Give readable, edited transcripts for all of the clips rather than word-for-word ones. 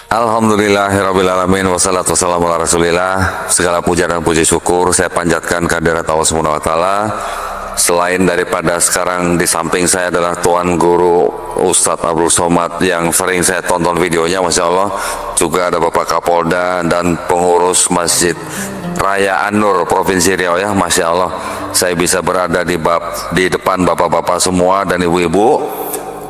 Alhamdulillahirrabbilalamin. Wassalatu wassalamu ala rasulillah. Segala puja dan puji syukur saya panjatkan kehadirat Allah subhanahu wa ta'ala. Selain daripada sekarang di samping saya adalah Tuan Guru Ustadz Abdul Somad yang sering saya tonton videonya, Masya Allah. Juga ada Bapak Kapolda dan pengurus Masjid Raya An-Nur Provinsi Riau ya, Masya Allah. Saya bisa berada di depan bapak-bapak semua dan ibu-ibu.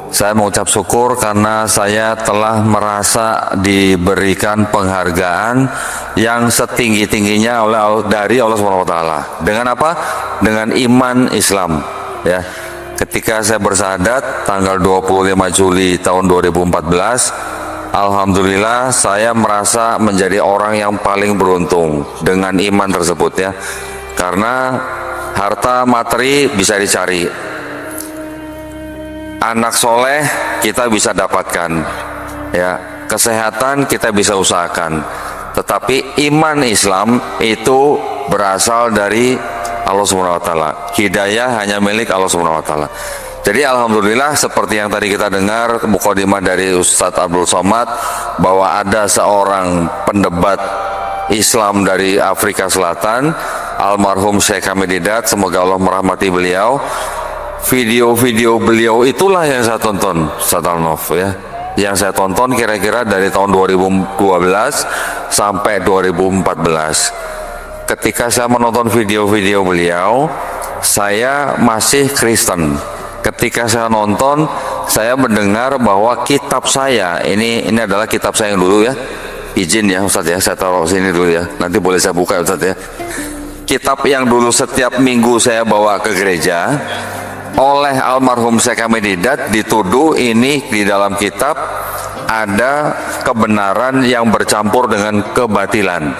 Saya mengucap syukur karena saya telah merasa diberikan penghargaan yang setinggi-tingginya dari Allah Subhanahu wa taala. Dengan apa? Dengan iman Islam, ya. Ketika saya bersyahadat tanggal 25 Juli tahun 2014, alhamdulillah saya merasa menjadi orang yang paling beruntung dengan iman tersebut ya. Karena harta materi bisa dicari, anak soleh kita bisa dapatkan ya, kesehatan kita bisa usahakan, tetapi iman Islam itu berasal dari Allah Subhanahu wa taala. Hidayah hanya milik Allah Subhanahu wa taala. Jadi alhamdulillah seperti yang tadi kita dengar mukadimah dari Ustadz Abdul Somad bahwa ada seorang pendebat Islam dari Afrika Selatan, almarhum Syekh Hamid Didat, semoga Allah merahmati beliau. Video-video beliau itulah yang saya tonton, Ustadz Al-Nof ya. Yang saya tonton kira-kira dari tahun 2012 sampai 2014. Ketika saya menonton video-video beliau, saya masih Kristen. Ketika saya nonton, saya mendengar bahwa kitab saya, ini adalah kitab saya yang dulu ya. Izin ya Ustadz ya, saya taruh sini dulu ya. Nanti boleh saya buka Ustadz ya. Kitab yang dulu setiap minggu saya bawa ke gereja, oleh almarhum Syekh Hamid Didat dituduh ini di dalam kitab ada kebenaran yang bercampur dengan kebatilan.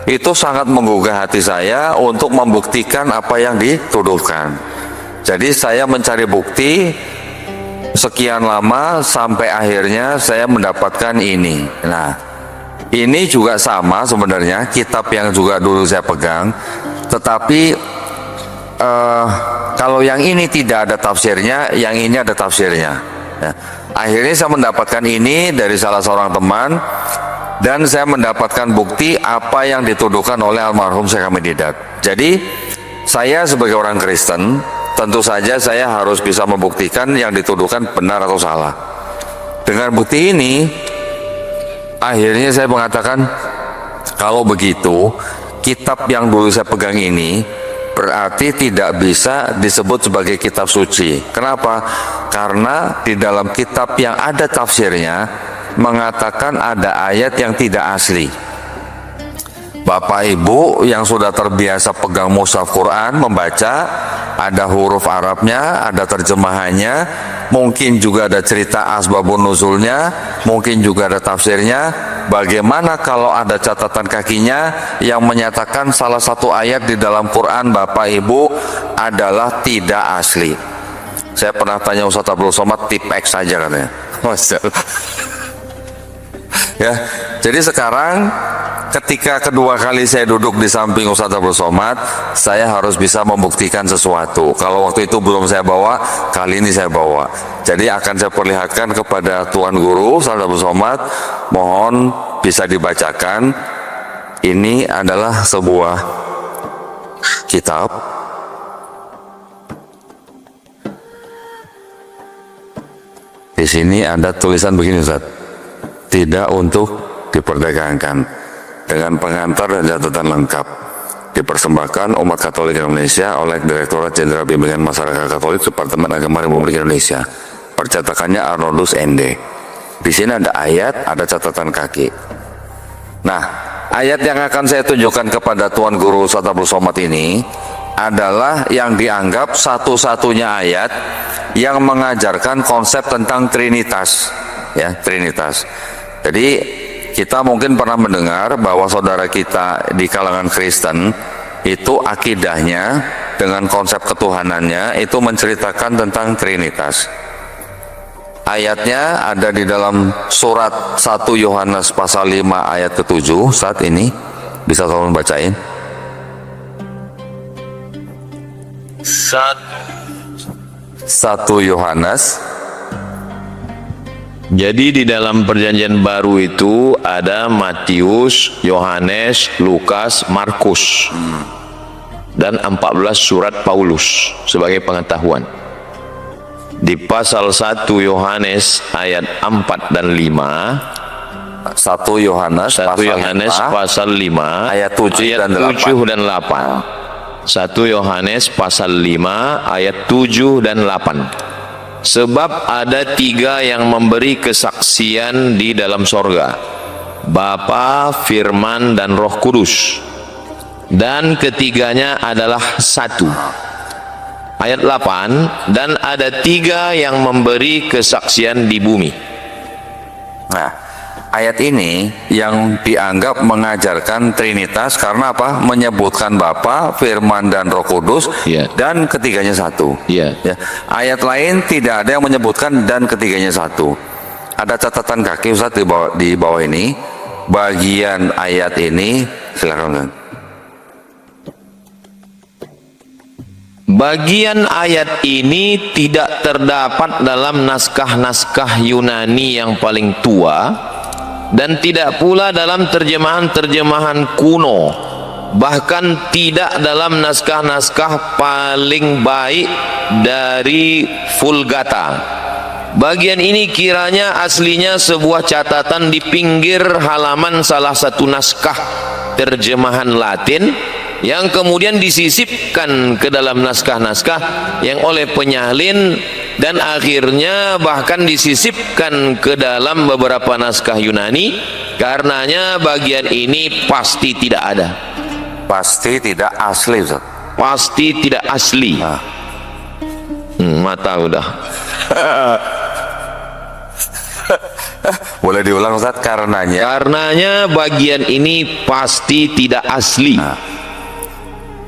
Itu sangat menggugah hati saya untuk membuktikan apa yang dituduhkan. Jadi saya mencari bukti sekian lama sampai akhirnya saya mendapatkan ini. Nah, ini juga sama sebenarnya kitab yang juga dulu saya pegang, tetapi kalau yang ini tidak ada tafsirnya, yang ini ada tafsirnya ya. Akhirnya saya mendapatkan ini dari salah seorang teman, dan saya mendapatkan bukti apa yang dituduhkan oleh almarhum Syekh Hamid Didat. Jadi saya sebagai orang Kristen tentu saja saya harus bisa membuktikan yang dituduhkan benar atau salah. Dengan bukti ini akhirnya saya mengatakan, kalau begitu kitab yang dulu saya pegang ini berarti tidak bisa disebut sebagai kitab suci. Kenapa? Karena di dalam kitab yang ada tafsirnya mengatakan ada ayat yang tidak asli. Bapak Ibu yang sudah terbiasa pegang mushaf Quran, membaca, ada huruf Arabnya, ada terjemahannya, mungkin juga ada cerita asbabun nuzulnya, mungkin juga ada tafsirnya. Bagaimana kalau ada catatan kakinya yang menyatakan salah satu ayat di dalam Quran Bapak Ibu adalah tidak asli? Saya pernah tanya Ustadz Abdul Somad, tip X saja katanya. Ya, jadi sekarang ketika kedua kali saya duduk di samping Ustadz Abdul Somad, saya harus bisa membuktikan sesuatu. Kalau waktu itu belum saya bawa, kali ini saya bawa. Jadi akan saya perlihatkan kepada Tuan Guru Ustadz Abdul Somad. Mohon bisa dibacakan. Ini adalah sebuah kitab. Di sini ada tulisan begini Ustadz, tidak untuk diperdagangkan, dengan pengantar dan catatan lengkap, dipersembahkan umat Katolik Indonesia oleh Direktorat Jenderal Bimbingan Masyarakat Katolik Departemen Agama Republik Indonesia. Percetakannya Arnoldus ND. Di sini ada ayat, ada catatan kaki. Nah, ayat yang akan saya tunjukkan kepada Tuan Guru Ustadz Abdul Somad ini adalah yang dianggap satu-satunya ayat yang mengajarkan konsep tentang Trinitas, ya, Trinitas. Jadi kita mungkin pernah mendengar bahwa saudara kita di kalangan Kristen itu akidahnya dengan konsep ketuhanannya itu menceritakan tentang Trinitas. Ayatnya ada di dalam surat 1 Yohanes pasal 5 ayat ke-7 saat ini. Bisa tolong bacain? 1 Yohanes Jadi di dalam perjanjian baru itu ada Matius, Yohanes, Lukas, Markus, dan 14 surat Paulus sebagai pengetahuan. Di pasal 1 Yohanes ayat 4 dan 5, 1 Yohanes 1 Yohanes pasal 5 ayat 7 dan 8. 1 Yohanes pasal 5 ayat 7 dan 8. Sebab ada 3 yang memberi kesaksian di dalam sorga, Bapa, Firman, dan Roh Kudus, dan ketiganya adalah satu. Ayat 8, dan ada 3 yang memberi kesaksian di bumi. Nah, ayat ini yang dianggap mengajarkan Trinitas karena apa? Menyebutkan Bapa, Firman, dan Roh Kudus, Ya. dan ketiganya satu. Ya. Ya. Ayat lain tidak ada yang menyebutkan dan ketiganya satu. Ada catatan kaki Ustaz di bawah ini. Bagian ayat ini, silakan. Bagian ayat ini tidak terdapat dalam naskah-naskah Yunani yang paling tua, dan tidak pula dalam terjemahan-terjemahan kuno, bahkan tidak dalam naskah-naskah paling baik dari Vulgata. Bagian ini kiranya aslinya sebuah catatan di pinggir halaman salah satu naskah terjemahan Latin yang kemudian disisipkan ke dalam naskah-naskah yang oleh penyalin, dan akhirnya bahkan disisipkan ke dalam beberapa naskah Yunani. Karenanya bagian ini pasti tidak ada, Pasti tidak asli Ustaz. pasti tidak asli. Mata udah. Boleh diulang Ustaz? Karenanya bagian ini pasti tidak asli.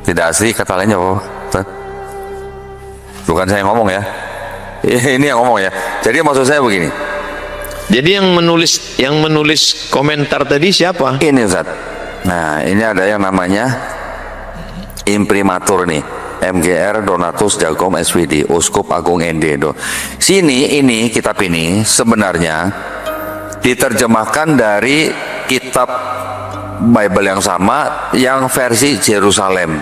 Tidak asli kata lainnya apa? Ustaz? Bukan saya yang ngomong ya. Ini yang ngomong ya. Jadi maksud saya begini. Jadi yang menulis komentar tadi siapa? Ini Ustaz. Nah, ini ada yang namanya imprimatur nih. MGR Donatus Jagom SVD, Uskup Agung ND. Ini kitab ini sebenarnya diterjemahkan dari kitab Bible yang sama yang versi Yerusalem.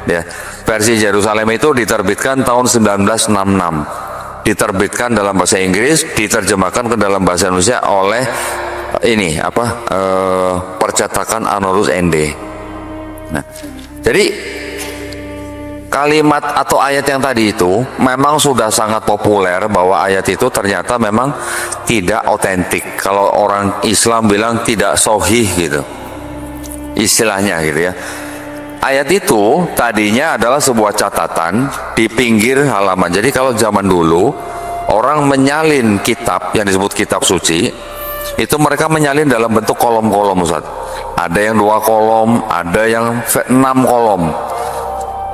Ya, versi Yerusalem itu diterbitkan tahun 1966. Diterbitkan dalam bahasa Inggris, diterjemahkan ke dalam bahasa Indonesia oleh percetakan Anorus ND. Nah, jadi kalimat atau ayat yang tadi itu memang sudah sangat populer, bahwa ayat itu ternyata memang tidak otentik. Kalau orang Islam bilang tidak sahih gitu, istilahnya gitu ya. Ayat itu tadinya adalah sebuah catatan di pinggir halaman. Jadi kalau zaman dulu orang menyalin kitab yang disebut kitab suci, itu mereka menyalin dalam bentuk kolom-kolom Ustaz. Ada yang 2 kolom, ada yang 6 kolom.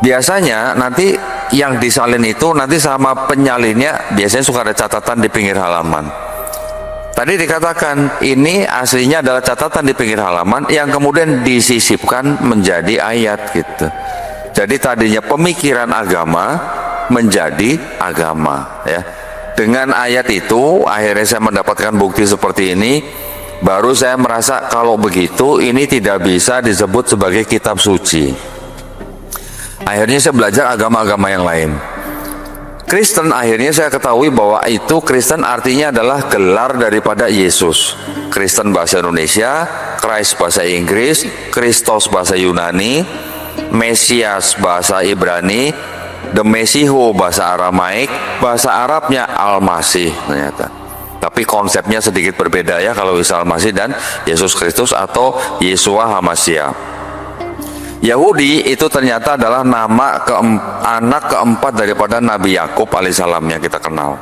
Biasanya nanti yang disalin itu nanti sama penyalinnya biasanya suka ada catatan di pinggir halaman. Tadi dikatakan ini aslinya adalah catatan di pinggir halaman yang kemudian disisipkan menjadi ayat gitu. Jadi tadinya pemikiran agama menjadi agama ya. Dengan ayat itu akhirnya saya mendapatkan bukti seperti ini. Baru saya merasa kalau begitu ini tidak bisa disebut sebagai kitab suci. Akhirnya saya belajar agama-agama yang lain. Kristen, akhirnya saya ketahui bahwa itu Kristen artinya adalah gelar daripada Yesus. Kristen bahasa Indonesia, Christ bahasa Inggris, Kristos bahasa Yunani, Mesias bahasa Ibrani, The Mesiho bahasa Aramaik, bahasa Arabnya Al-Masih ternyata. Tapi konsepnya sedikit berbeda ya kalau Isa Al-Masih dan Yesus Kristus atau Yeshua HaMashiach. Yahudi itu ternyata adalah nama anak keempat daripada Nabi Yakub alaihissalam yang kita kenal.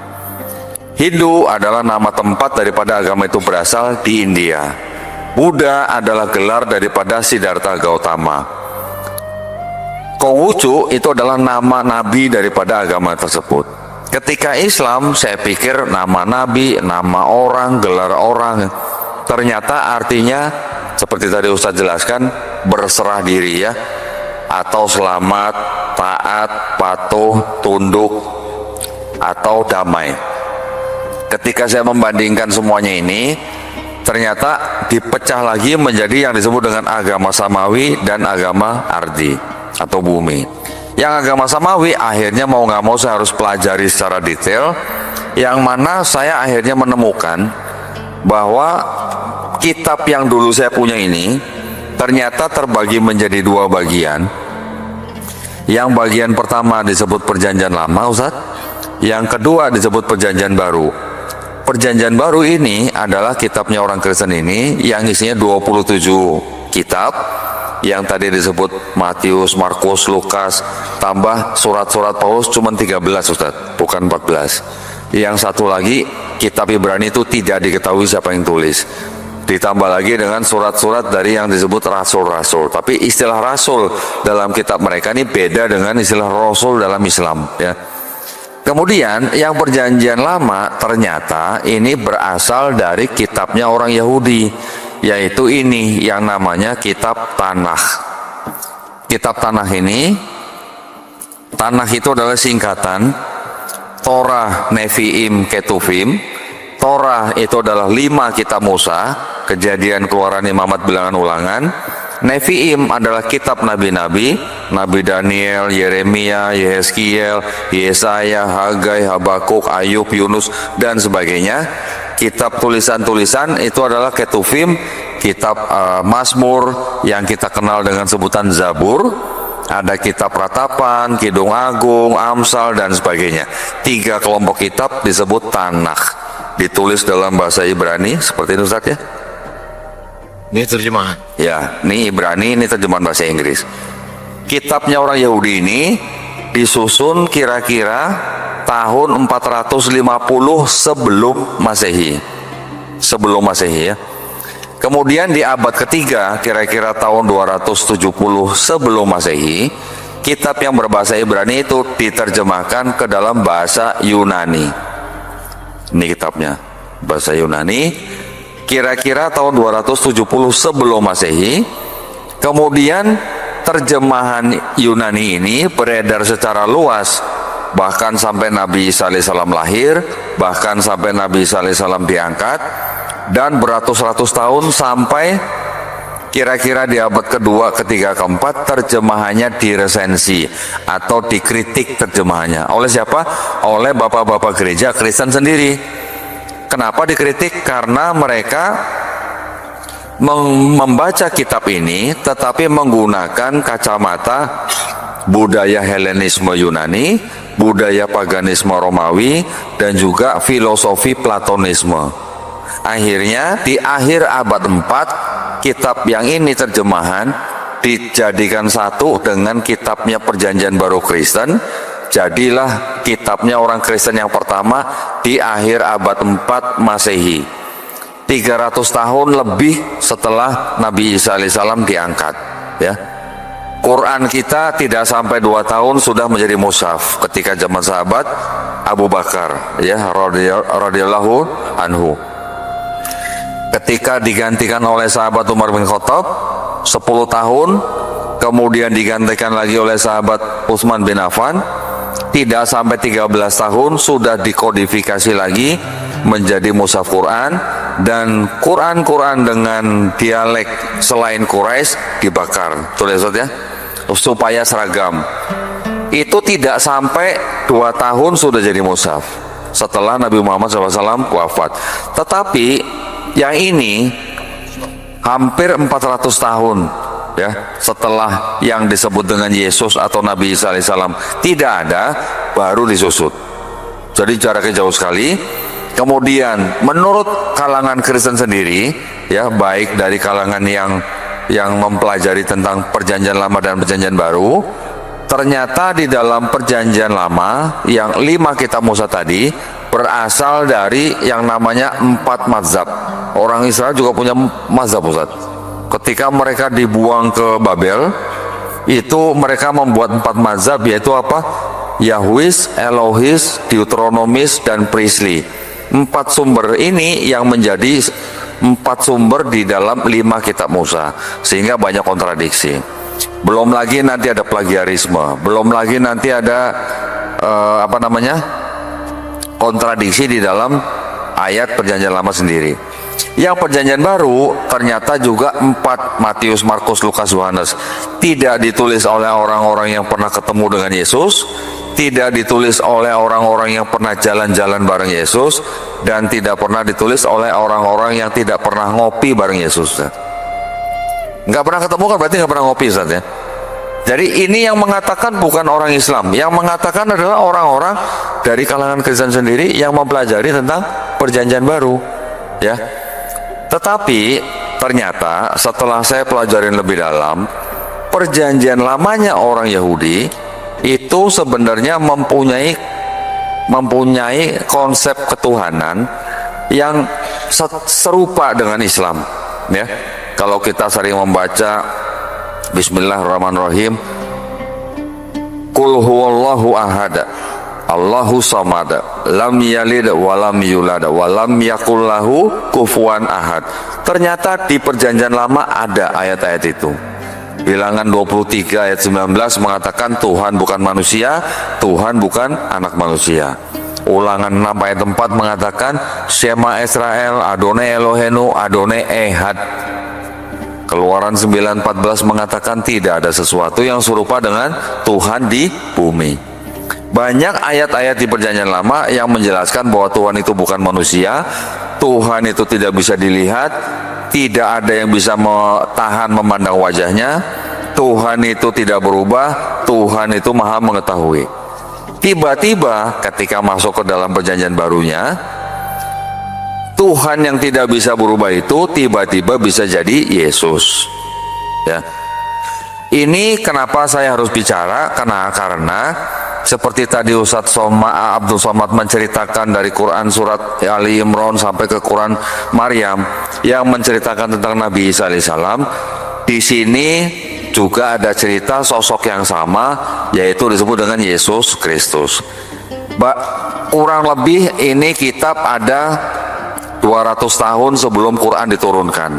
Hindu adalah nama tempat daripada agama itu berasal di India. Buddha adalah gelar daripada Siddhartha Gautama. Konghucu itu adalah nama nabi daripada agama tersebut. Ketika Islam, saya pikir nama nabi, nama orang, gelar orang, ternyata artinya seperti tadi Ustaz jelaskan, berserah diri ya, atau selamat, taat, patuh, tunduk, atau damai. ketika saya membandingkan semuanya ini, ternyata dipecah lagi menjadi yang disebut dengan agama samawi dan agama ardi atau bumi. Yang agama samawi akhirnya mau nggak mau saya harus pelajari secara detail, yang mana saya akhirnya menemukan bahwa kitab yang dulu saya punya ini ternyata terbagi menjadi dua bagian. Yang bagian pertama disebut perjanjian lama, Ustaz. Yang kedua disebut perjanjian baru. Perjanjian baru ini adalah kitabnya orang Kristen ini yang isinya 27 kitab, yang tadi disebut Matius, Markus, Lukas, tambah surat-surat Paulus cuma 13, Ustaz, bukan 14. Yang satu lagi kitab Ibrani itu tidak diketahui siapa yang tulis. Ditambah lagi dengan surat-surat dari yang disebut rasul-rasul. Tapi istilah rasul dalam kitab mereka ini beda dengan istilah rasul dalam Islam, ya. Kemudian yang perjanjian lama ternyata ini berasal dari kitabnya orang Yahudi, yaitu ini yang namanya kitab Tanakh. Kitab Tanakh ini, Tanakh itu adalah singkatan Torah, Nevi'im, Ketuvim. Torah itu adalah 5 kitab Musa, Kejadian, Keluaran, Imamat, Bilangan, Ulangan. Nevi'im adalah kitab nabi-nabi, Nabi Daniel, Yeremia, Yehezkiel, Yesaya, Hagai, Habakuk, Ayub, Yunus, dan sebagainya. Kitab tulisan-tulisan itu adalah Ketuvim, kitab Mazmur yang kita kenal dengan sebutan Zabur. Ada kitab Ratapan, Kidung Agung, Amsal, dan sebagainya. 3 kelompok kitab disebut Tanakh, ditulis dalam bahasa Ibrani seperti itu, Ustaz, ya. Ini terjemahan. Ya, ini Ibrani, ini terjemahan bahasa Inggris. Kitabnya orang Yahudi ini disusun kira-kira tahun 450 sebelum Masehi. Sebelum Masehi, ya. Kemudian di abad ketiga, kira-kira tahun 270 sebelum Masehi, kitab yang berbahasa Ibrani itu diterjemahkan ke dalam bahasa Yunani. Ini kitabnya, bahasa Yunani. Kira-kira tahun 270 sebelum Masehi. Kemudian terjemahan Yunani ini beredar secara luas, bahkan sampai Nabi Isa alaihissalam lahir, bahkan sampai Nabi Isa alaihissalam diangkat, dan beratus-ratus tahun sampai kira-kira di abad kedua, ketiga, keempat terjemahannya diresensi atau dikritik terjemahannya. Oleh siapa? Oleh bapak-bapak gereja Kristen sendiri. Kenapa dikritik? Karena mereka membaca kitab ini tetapi menggunakan kacamata budaya Helenisme Yunani, budaya paganisme Romawi, dan juga filosofi Platonisme. Akhirnya di akhir abad 4 kitab yang ini terjemahan dijadikan satu dengan kitabnya Perjanjian Baru Kristen. Jadilah kitabnya orang Kristen yang pertama di akhir abad 4 Masehi, 300 tahun lebih setelah Nabi Isa alaihissalam diangkat, ya. Quran kita tidak sampai 2 tahun sudah menjadi mushaf ketika zaman sahabat Abu Bakar, ya, radhiyallahu anhu. Ketika digantikan oleh sahabat Umar bin Khattab 10 tahun, kemudian digantikan lagi oleh sahabat Utsman bin Affan, tidak sampai 13 tahun sudah dikodifikasi lagi menjadi mushaf Quran, dan Quran dengan dialek selain Quraisy dibakar, tulis ya, supaya seragam. Itu tidak sampai 2 tahun sudah jadi mushaf setelah Nabi Muhammad SAW wafat. Tetapi yang ini hampir 400 tahun, ya, setelah yang disebut dengan Yesus atau Nabi Isa alaihissalam tidak ada, baru disusut. Jadi jaraknya jauh sekali. Kemudian menurut kalangan Kristen sendiri, ya, baik dari kalangan yang mempelajari tentang Perjanjian Lama dan Perjanjian Baru, ternyata di dalam Perjanjian Lama yang 5 kitab Musa tadi berasal dari yang namanya 4 mazhab. Orang Israel juga punya mazhab, Ustaz. Ketika mereka dibuang ke Babel, itu mereka membuat 4 mazhab, yaitu apa? Yahwis, Elohis, Deuteronomis, dan Priestly. 4 sumber ini yang menjadi 4 sumber di dalam 5 kitab Musa, sehingga banyak kontradiksi. Belum lagi nanti ada plagiarisme, belum lagi nanti ada kontradiksi di dalam ayat perjanjian lama sendiri. Yang perjanjian baru ternyata juga 4, Matius, Markus, Lukas, Yohanes, tidak ditulis oleh orang-orang yang pernah ketemu dengan Yesus, tidak ditulis oleh orang-orang yang pernah jalan-jalan bareng Yesus, dan tidak pernah ditulis oleh orang-orang yang tidak pernah ngopi bareng Yesus. Nggak pernah ketemu kan berarti nggak pernah ngopi, Ustaz, ya. Jadi ini yang mengatakan bukan orang Islam, yang mengatakan adalah orang-orang dari kalangan Kristen sendiri yang mempelajari tentang perjanjian baru, ya. Tetapi ternyata setelah saya pelajarin lebih dalam, perjanjian lamanya orang Yahudi itu sebenarnya mempunyai konsep ketuhanan yang serupa dengan Islam, ya. Kalau kita sering membaca Bismillahirrahmanirrahim, Qul huwallahu ahad, Allahu samad, lam yalid walam yulad walam yakul lahu kufuwan ahad. Ternyata di perjanjian lama ada ayat-ayat itu. Bilangan 23 ayat 19 mengatakan Tuhan bukan manusia, Tuhan bukan anak manusia. Ulangan 6 ayat 4 mengatakan Shema Israel, Adonai Elohenu, Adonai Ehad. Keluaran 9:14 mengatakan tidak ada sesuatu yang serupa dengan Tuhan di bumi. Banyak ayat-ayat di perjanjian lama yang menjelaskan bahwa Tuhan itu bukan manusia, Tuhan itu tidak bisa dilihat, tidak ada yang bisa tahan memandang wajahnya, Tuhan itu tidak berubah, Tuhan itu maha mengetahui. Tiba-tiba ketika masuk ke dalam perjanjian barunya, Tuhan yang tidak bisa berubah itu tiba-tiba bisa jadi Yesus, ya. Ini kenapa saya harus bicara, karena seperti tadi Ustadz Abdul Somad menceritakan dari Quran surat Ali Imran sampai ke Quran Maryam yang menceritakan tentang Nabi Isa alaihissalam. Di sini juga ada cerita sosok yang sama, yaitu disebut dengan Yesus Kristus. Kurang lebih ini kitab ada 200 tahun sebelum Quran diturunkan.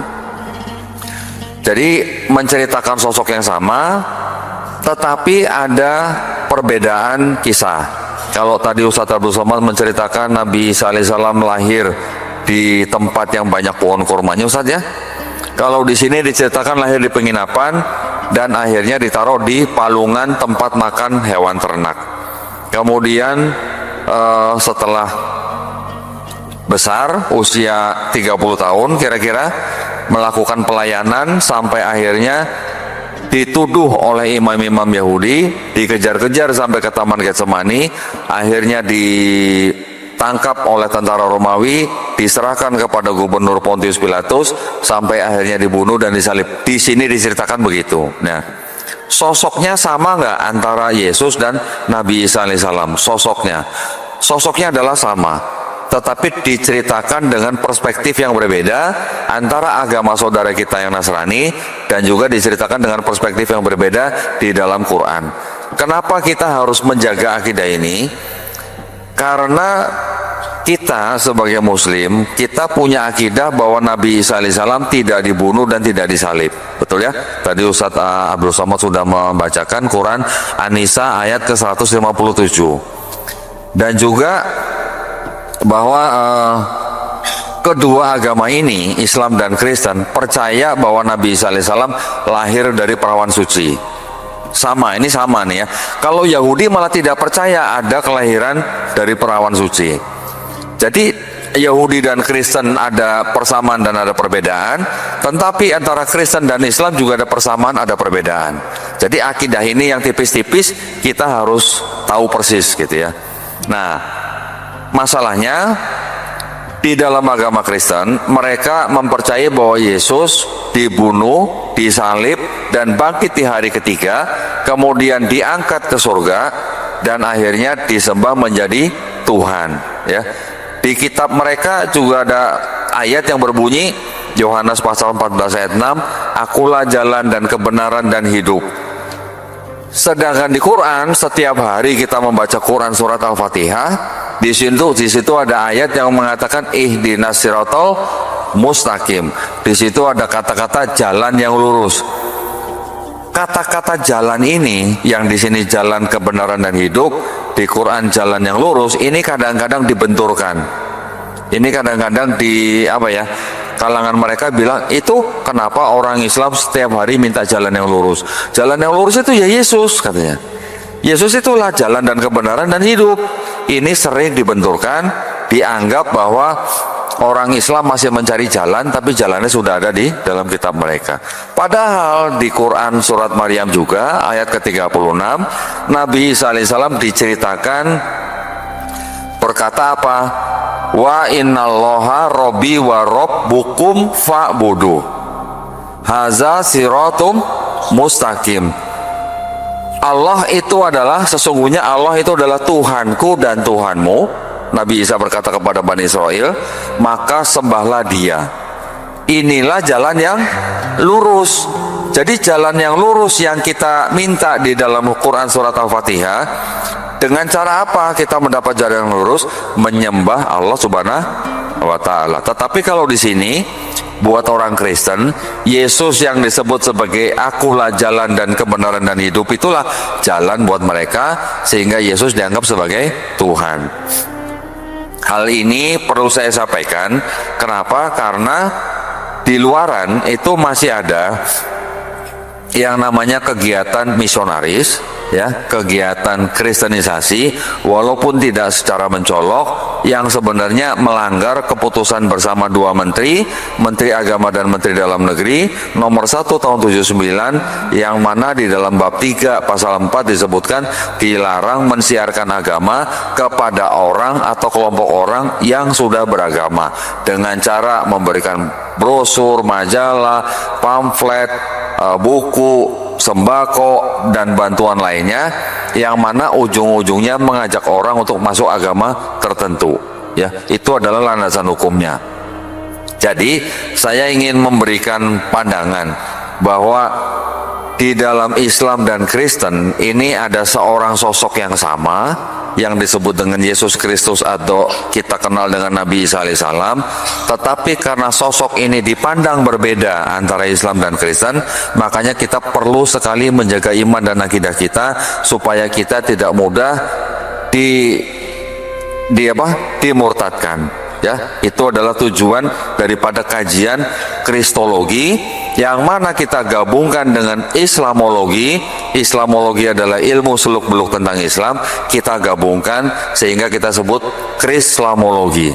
Jadi menceritakan sosok yang sama, tetapi ada perbedaan kisah. Kalau tadi Ustadz Abdul Somad menceritakan Nabi Isa alaihissalam lahir di tempat yang banyak pohon kurmanya, Ustadz, ya. Kalau di sini diceritakan lahir di penginapan dan akhirnya ditaruh di palungan tempat makan hewan ternak. Kemudian setelah besar, usia 30 tahun kira-kira, melakukan pelayanan sampai akhirnya dituduh oleh imam-imam Yahudi, dikejar-kejar sampai ke Taman Getsemani, akhirnya ditangkap oleh tentara Romawi, diserahkan kepada Gubernur Pontius Pilatus, sampai akhirnya dibunuh dan disalib. Di sini diceritakan begitu. Nah, sosoknya sama nggak antara Yesus dan Nabi Isa alaihissalam? Sosoknya adalah sama, tetapi diceritakan dengan perspektif yang berbeda antara agama saudara kita yang Nasrani dan juga diceritakan dengan perspektif yang berbeda di dalam Quran. Kenapa kita harus menjaga akidah ini? Karena kita sebagai muslim, kita punya akidah bahwa Nabi Isa alaihissalam tidak dibunuh dan tidak disalib. Betul, ya? Tadi Ustadz Abdul Somad sudah membacakan Quran An-Nisa ayat ke-157. Dan juga bahwa kedua agama ini, Islam dan Kristen, percaya bahwa Nabi Isa alaihissalam lahir dari perawan suci. Sama, ini sama nih, ya. Kalau Yahudi malah tidak percaya ada kelahiran dari perawan suci. Jadi Yahudi dan Kristen ada persamaan dan ada perbedaan, tetapi antara Kristen dan Islam juga ada persamaan, ada perbedaan. Jadi akidah ini yang tipis-tipis kita harus tahu persis, gitu, ya. Nah, masalahnya di dalam agama Kristen mereka mempercayai bahwa Yesus dibunuh, disalib dan bangkit di hari ketiga, kemudian diangkat ke surga dan akhirnya disembah menjadi Tuhan, ya. Di kitab mereka juga ada ayat yang berbunyi, Yohanes pasal 14 ayat 6, akulah jalan dan kebenaran dan hidup. Sedangkan di Quran setiap hari kita membaca Quran surat Al-Fatihah, di situ ada ayat yang mengatakan ihdinas siratal mustaqim. Di situ ada kata-kata jalan yang lurus. Kata-kata jalan ini yang di sini jalan kebenaran dan hidup, di Quran jalan yang lurus, ini kadang-kadang dibenturkan. Ini kadang-kadang di apa ya, kalangan mereka bilang, itu kenapa orang Islam setiap hari minta jalan yang lurus? Jalan yang lurus itu ya Yesus, katanya. Yesus itulah jalan dan kebenaran dan hidup. Ini sering dibenturkan, dianggap bahwa orang Islam masih mencari jalan, tapi jalannya sudah ada di dalam kitab mereka. Padahal di Quran surat Maryam juga ayat ke-36, Nabi Isa alaihissalam diceritakan berkata apa? Wa innallaha robbi wa robbukum fa'budu haza siratum mustaqim. Allah itu adalah, sesungguhnya Allah itu adalah Tuhanku dan Tuhanmu. Nabi Isa berkata kepada Bani Israel, maka sembahlah dia. Inilah jalan yang lurus. Jadi jalan yang lurus yang kita minta di dalam Quran surat Al-Fatihah. Dengan cara apa kita mendapat jalan yang lurus? Menyembah Allah Subhanahu wa taala. Tetapi kalau di sini buat orang Kristen, Yesus yang disebut sebagai akulah jalan dan kebenaran dan hidup, itulah jalan buat mereka, sehingga Yesus dianggap sebagai Tuhan. Hal ini perlu saya sampaikan. Kenapa? Karena di luaran itu masih ada yang namanya kegiatan misionaris, ya, kegiatan kristenisasi, walaupun tidak secara mencolok, yang sebenarnya melanggar keputusan bersama dua menteri, Menteri Agama dan Menteri Dalam Negeri nomor 1 tahun 79, yang mana di dalam bab 3 pasal 4 disebutkan dilarang mensiarkan agama kepada orang atau kelompok orang yang sudah beragama dengan cara memberikan brosur, majalah, pamflet, buku, sembako, dan bantuan lainnya, yang mana ujung-ujungnya mengajak orang untuk masuk agama tertentu, ya. Itu adalah landasan hukumnya. Jadi saya ingin memberikan pandangan bahwa di dalam Islam dan Kristen ini ada seorang sosok yang sama, yang disebut dengan Yesus Kristus atau kita kenal dengan Nabi Isa alaihissalam. Tetapi karena sosok ini dipandang berbeda antara Islam dan Kristen, makanya kita perlu sekali menjaga iman dan akidah kita supaya kita tidak mudah dimurtadkan. Ya, itu adalah tujuan daripada kajian Kristologi, yang mana kita gabungkan dengan Islamologi. Islamologi adalah ilmu seluk-beluk tentang Islam, kita gabungkan sehingga kita sebut Krislamologi.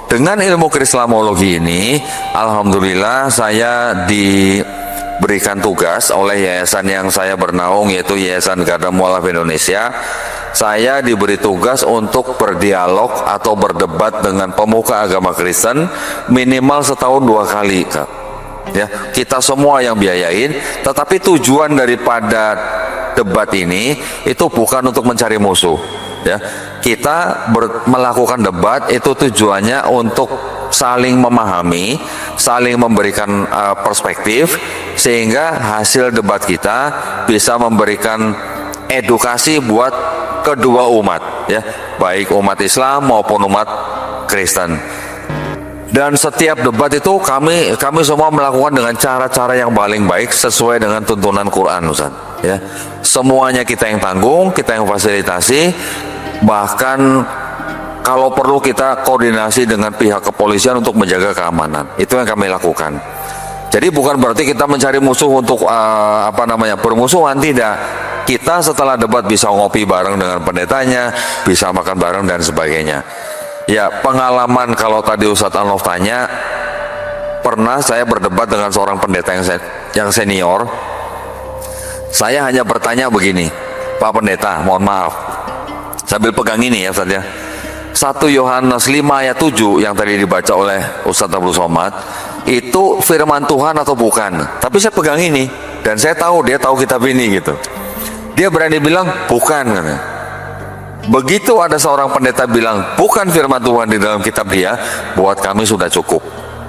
Dengan ilmu Krislamologi ini, alhamdulillah saya diberikan tugas oleh yayasan yang saya bernaung, yaitu Yayasan Garda Mualaf Indonesia. Saya diberi tugas untuk berdialog atau berdebat dengan pemuka agama Kristen minimal setahun 2 kali, Kak. Ya, kita semua yang biayain, tetapi tujuan daripada debat ini itu bukan untuk mencari musuh, ya. Kita melakukan debat itu tujuannya untuk saling memahami, saling memberikan perspektif, sehingga hasil debat kita bisa memberikan edukasi buat kedua umat, ya, baik umat Islam maupun umat Kristen. Dan setiap debat itu kami semua melakukan dengan cara-cara yang paling baik sesuai dengan tuntunan Quran, Ustaz, ya. Semuanya kita yang tanggung, kita yang fasilitasi, bahkan kalau perlu kita koordinasi dengan pihak kepolisian untuk menjaga keamanan. Itu yang kami lakukan. Jadi bukan berarti kita mencari musuh untuk bermusuhan, tidak. Kita setelah debat bisa ngopi bareng dengan pendetanya, bisa makan bareng dan sebagainya. Ya, pengalaman kalau tadi Ustadz Anlof tanya, pernah saya berdebat dengan seorang pendeta yang senior. Saya hanya bertanya begini, Pak Pendeta, mohon maaf, sambil pegang ini ya Ustadz ya, 1 Yohanes 5 ayat 7 yang tadi dibaca oleh Ustadz Abdul Somad, itu firman Tuhan atau bukan? Tapi saya pegang ini, dan saya tahu dia tahu kitab ini gitu. Dia berani bilang bukan, katanya. Begitu ada seorang pendeta bilang bukan firman Tuhan di dalam kitab dia, buat kami sudah cukup,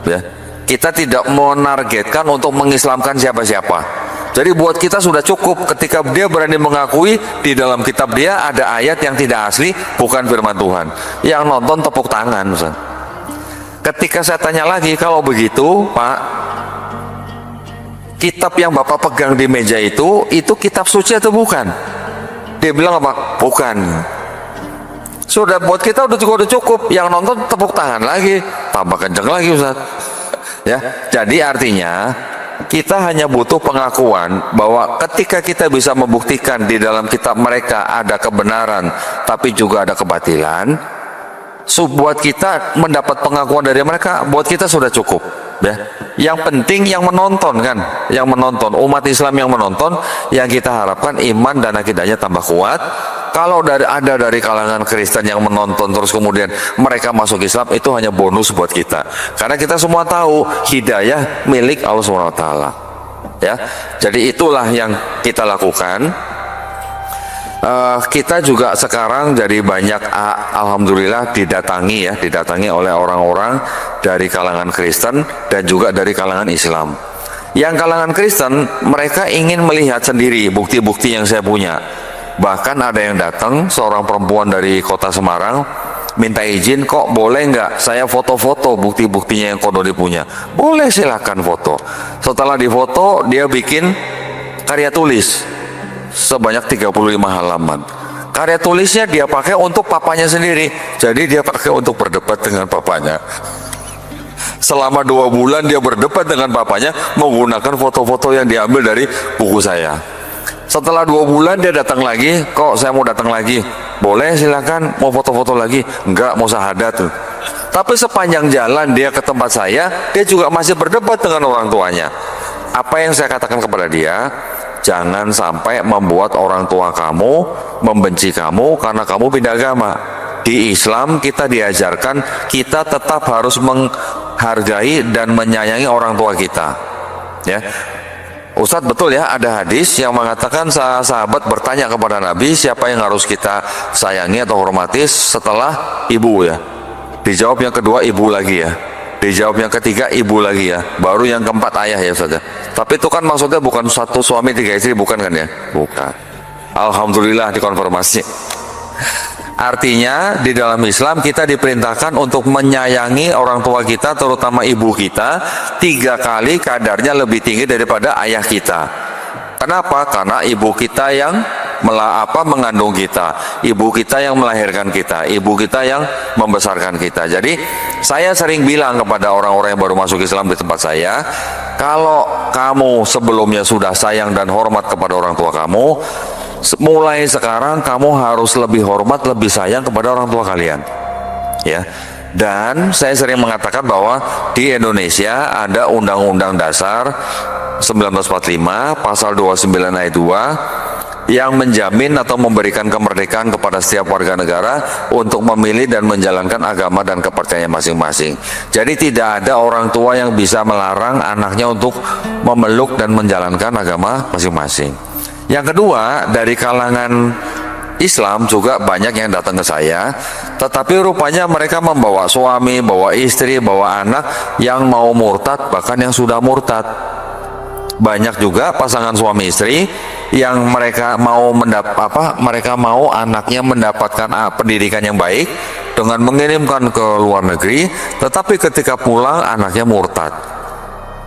ya. Kita tidak menargetkan untuk mengislamkan siapa-siapa. Jadi buat kita sudah cukup ketika dia berani mengakui di dalam kitab dia ada ayat yang tidak asli, bukan firman Tuhan. Yang nonton tepuk tangan, Ustaz. Ketika saya tanya lagi, kalau begitu Pak, kitab yang Bapak pegang di meja itu kitab suci atau bukan? Dia bilang apa? Bukan. Sudah buat kita udah cukup. Yang nonton tepuk tangan lagi, tambah kenceng lagi Ustaz. Ya, jadi artinya kita hanya butuh pengakuan bahwa ketika kita bisa membuktikan di dalam kitab mereka ada kebenaran, tapi juga ada kebatilan, buat kita mendapat pengakuan dari mereka, buat kita sudah cukup. Ya, yang penting yang menonton kan, yang menonton umat Islam yang menonton, yang kita harapkan iman dan akidahnya tambah kuat. Kalau ada dari kalangan Kristen yang menonton terus kemudian mereka masuk Islam, itu hanya bonus buat kita, karena kita semua tahu hidayah milik Allah SWT. Ya, jadi itulah yang kita lakukan. Kita juga sekarang jadi banyak alhamdulillah didatangi oleh orang-orang dari kalangan Kristen dan juga dari kalangan Islam. Yang kalangan Kristen, mereka ingin melihat sendiri bukti-bukti yang saya punya. Bahkan ada yang datang, seorang perempuan dari kota Semarang, minta izin, kok boleh nggak saya foto-foto bukti-buktinya yang Kodoni punya? Boleh, silakan foto. Setelah difoto, dia bikin karya tulis sebanyak 35 halaman. Karya tulisnya dia pakai untuk papanya sendiri. Jadi dia pakai untuk berdebat dengan papanya. Selama 2 bulan dia berdebat dengan papanya menggunakan foto-foto yang diambil dari buku saya. Setelah 2 bulan dia datang lagi, kok saya mau datang lagi? Boleh, silakan. Mau foto-foto lagi? Enggak, mau syahadat tuh. Tapi sepanjang jalan dia ke tempat saya, dia juga masih berdebat dengan orang tuanya. Apa yang saya katakan kepada dia? Jangan sampai membuat orang tua kamu membenci kamu karena kamu pindah agama. Di Islam kita diajarkan kita tetap harus menghargai dan menyayangi orang tua kita. Ya, Ustadz, betul ya, ada hadis yang mengatakan sahabat bertanya kepada Nabi, siapa yang harus kita sayangi atau hormati setelah ibu ya. Dijawab yang kedua ibu lagi ya. Dijawab yang ketiga ibu lagi ya. Baru yang keempat ayah ya Ustadz. Tapi itu kan maksudnya bukan 1 suami 3 istri, bukan kan ya? Bukan. Alhamdulillah dikonfirmasi. Artinya di dalam Islam kita diperintahkan untuk menyayangi orang tua kita, terutama ibu kita, 3 kali kadarnya lebih tinggi daripada ayah kita. Kenapa? Karena ibu kita yang mengandung kita, ibu kita yang melahirkan kita, ibu kita yang membesarkan kita. Jadi saya sering bilang kepada orang-orang yang baru masuk Islam di tempat saya, kalau kamu sebelumnya sudah sayang dan hormat kepada orang tua kamu, mulai sekarang kamu harus lebih hormat, lebih sayang kepada orang tua kalian. Ya. Dan saya sering mengatakan bahwa di Indonesia ada Undang-Undang Dasar 1945 pasal 29 ayat 2 yang menjamin atau memberikan kemerdekaan kepada setiap warga negara untuk memilih dan menjalankan agama dan kepercayaan masing-masing. Jadi tidak ada orang tua yang bisa melarang anaknya untuk memeluk dan menjalankan agama masing-masing. Yang kedua, dari kalangan Islam juga banyak yang datang ke saya, tetapi rupanya mereka membawa suami, bawa istri, bawa anak yang mau murtad, bahkan yang sudah murtad. Banyak juga pasangan suami istri yang mereka mau mereka mau anaknya mendapatkan pendidikan yang baik dengan mengirimkan ke luar negeri, tetapi ketika pulang anaknya murtad.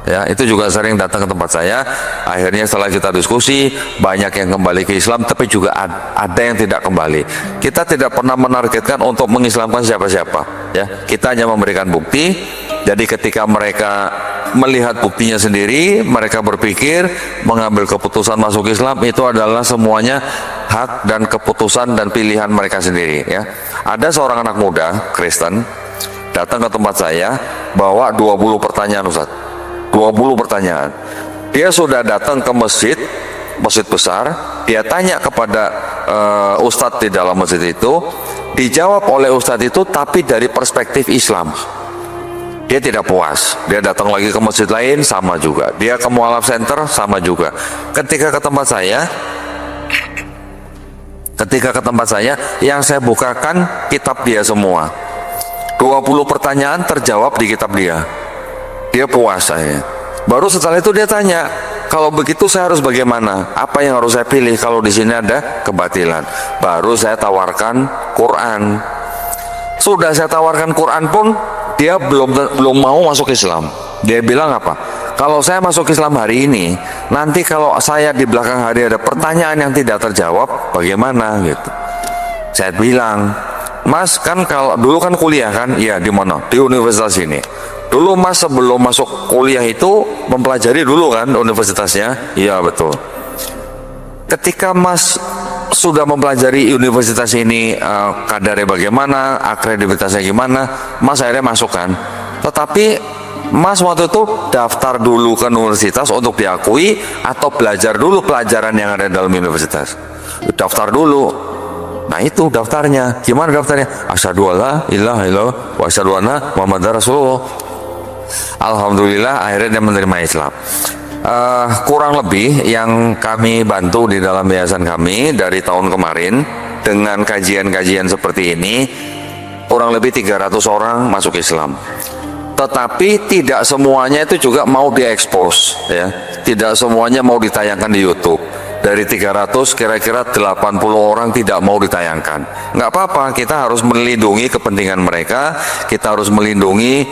Ya, itu juga sering datang ke tempat saya. Akhirnya setelah kita diskusi, banyak yang kembali ke Islam, tapi juga ada yang tidak kembali. Kita tidak pernah menargetkan untuk mengislamkan siapa-siapa. Ya, kita hanya memberikan bukti. Jadi ketika mereka melihat buktinya sendiri, mereka berpikir mengambil keputusan masuk Islam itu adalah semuanya hak dan keputusan dan pilihan mereka sendiri. Ya, ada seorang anak muda Kristen datang ke tempat saya bawa 20 pertanyaan Ustaz. 20 pertanyaan. Dia sudah datang ke masjid besar, dia tanya kepada ustadz di dalam masjid itu, dijawab oleh ustadz itu tapi dari perspektif Islam. Dia tidak puas, dia datang lagi ke masjid lain, sama juga. Dia ke Mualaf Center, sama juga. Ketika ke tempat saya, yang saya bukakan kitab dia semua. 20 pertanyaan terjawab di kitab dia. Dia puas saya. Baru setelah itu dia tanya, kalau begitu saya harus bagaimana? Apa yang harus saya pilih kalau di sini ada kebatilan? Baru saya tawarkan Quran. Sudah saya tawarkan Quran pun dia belum mau masuk Islam. Dia bilang apa? Kalau saya masuk Islam hari ini, nanti kalau saya di belakang hari ada pertanyaan yang tidak terjawab, bagaimana gitu? Saya bilang, Mas kan kalau dulu kan kuliah kan, iya di mana? Di universitas ini. Dulu Mas sebelum masuk kuliah itu mempelajari dulu kan universitasnya, iya betul. Ketika Mas sudah mempelajari universitas ini kadarnya bagaimana, akreditasnya gimana, Mas akhirnya masuk kan. Tetapi Mas waktu itu daftar dulu ke universitas untuk diakui atau belajar dulu pelajaran yang ada dalam universitas? Daftar dulu. Nah itu daftarnya. Gimana daftarnya? Asyhadu alla ilaha illallah wa asyhadu anna Muhammadar Rasulullah. Alhamdulillah akhirnya dia menerima Islam. Kurang lebih yang kami bantu di dalam yayasan kami dari tahun kemarin dengan kajian-kajian seperti ini, kurang lebih 300 orang masuk Islam. Tetapi tidak semuanya itu juga mau diekspos, ya. Tidak semuanya mau ditayangkan di YouTube. Dari 300 kira-kira 80 orang tidak mau ditayangkan. Nggak apa-apa, kita harus melindungi kepentingan mereka, kita harus melindungi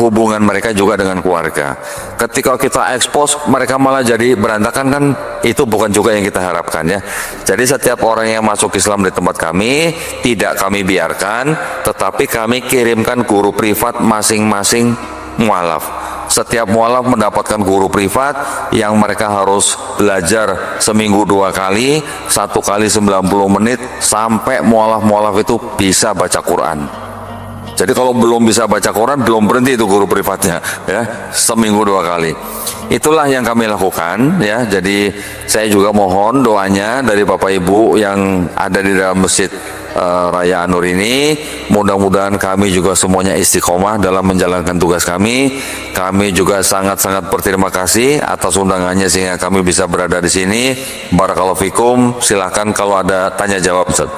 hubungan mereka juga dengan keluarga. Ketika kita ekspos mereka malah jadi berantakan, kan itu bukan juga yang kita harapkan, ya. Jadi setiap orang yang masuk Islam di tempat kami tidak kami biarkan, tetapi kami kirimkan guru privat masing-masing mualaf. Setiap mualaf mendapatkan guru privat yang mereka harus belajar seminggu 2 kali, 1 kali 90 menit sampai mualaf-mualaf itu bisa baca Quran. Jadi kalau belum bisa baca Quran belum berhenti itu guru privatnya, ya, seminggu 2 kali. Itulah yang kami lakukan, ya. Jadi saya juga mohon doanya dari Bapak Ibu yang ada di dalam Masjid Raya An-Nur ini, mudah-mudahan kami juga semuanya istiqomah dalam menjalankan tugas kami. Kami juga sangat-sangat berterima kasih atas undangannya sehingga kami bisa berada di sini. Barakallahu fikum. Silahkan kalau ada tanya jawab, Ustaz.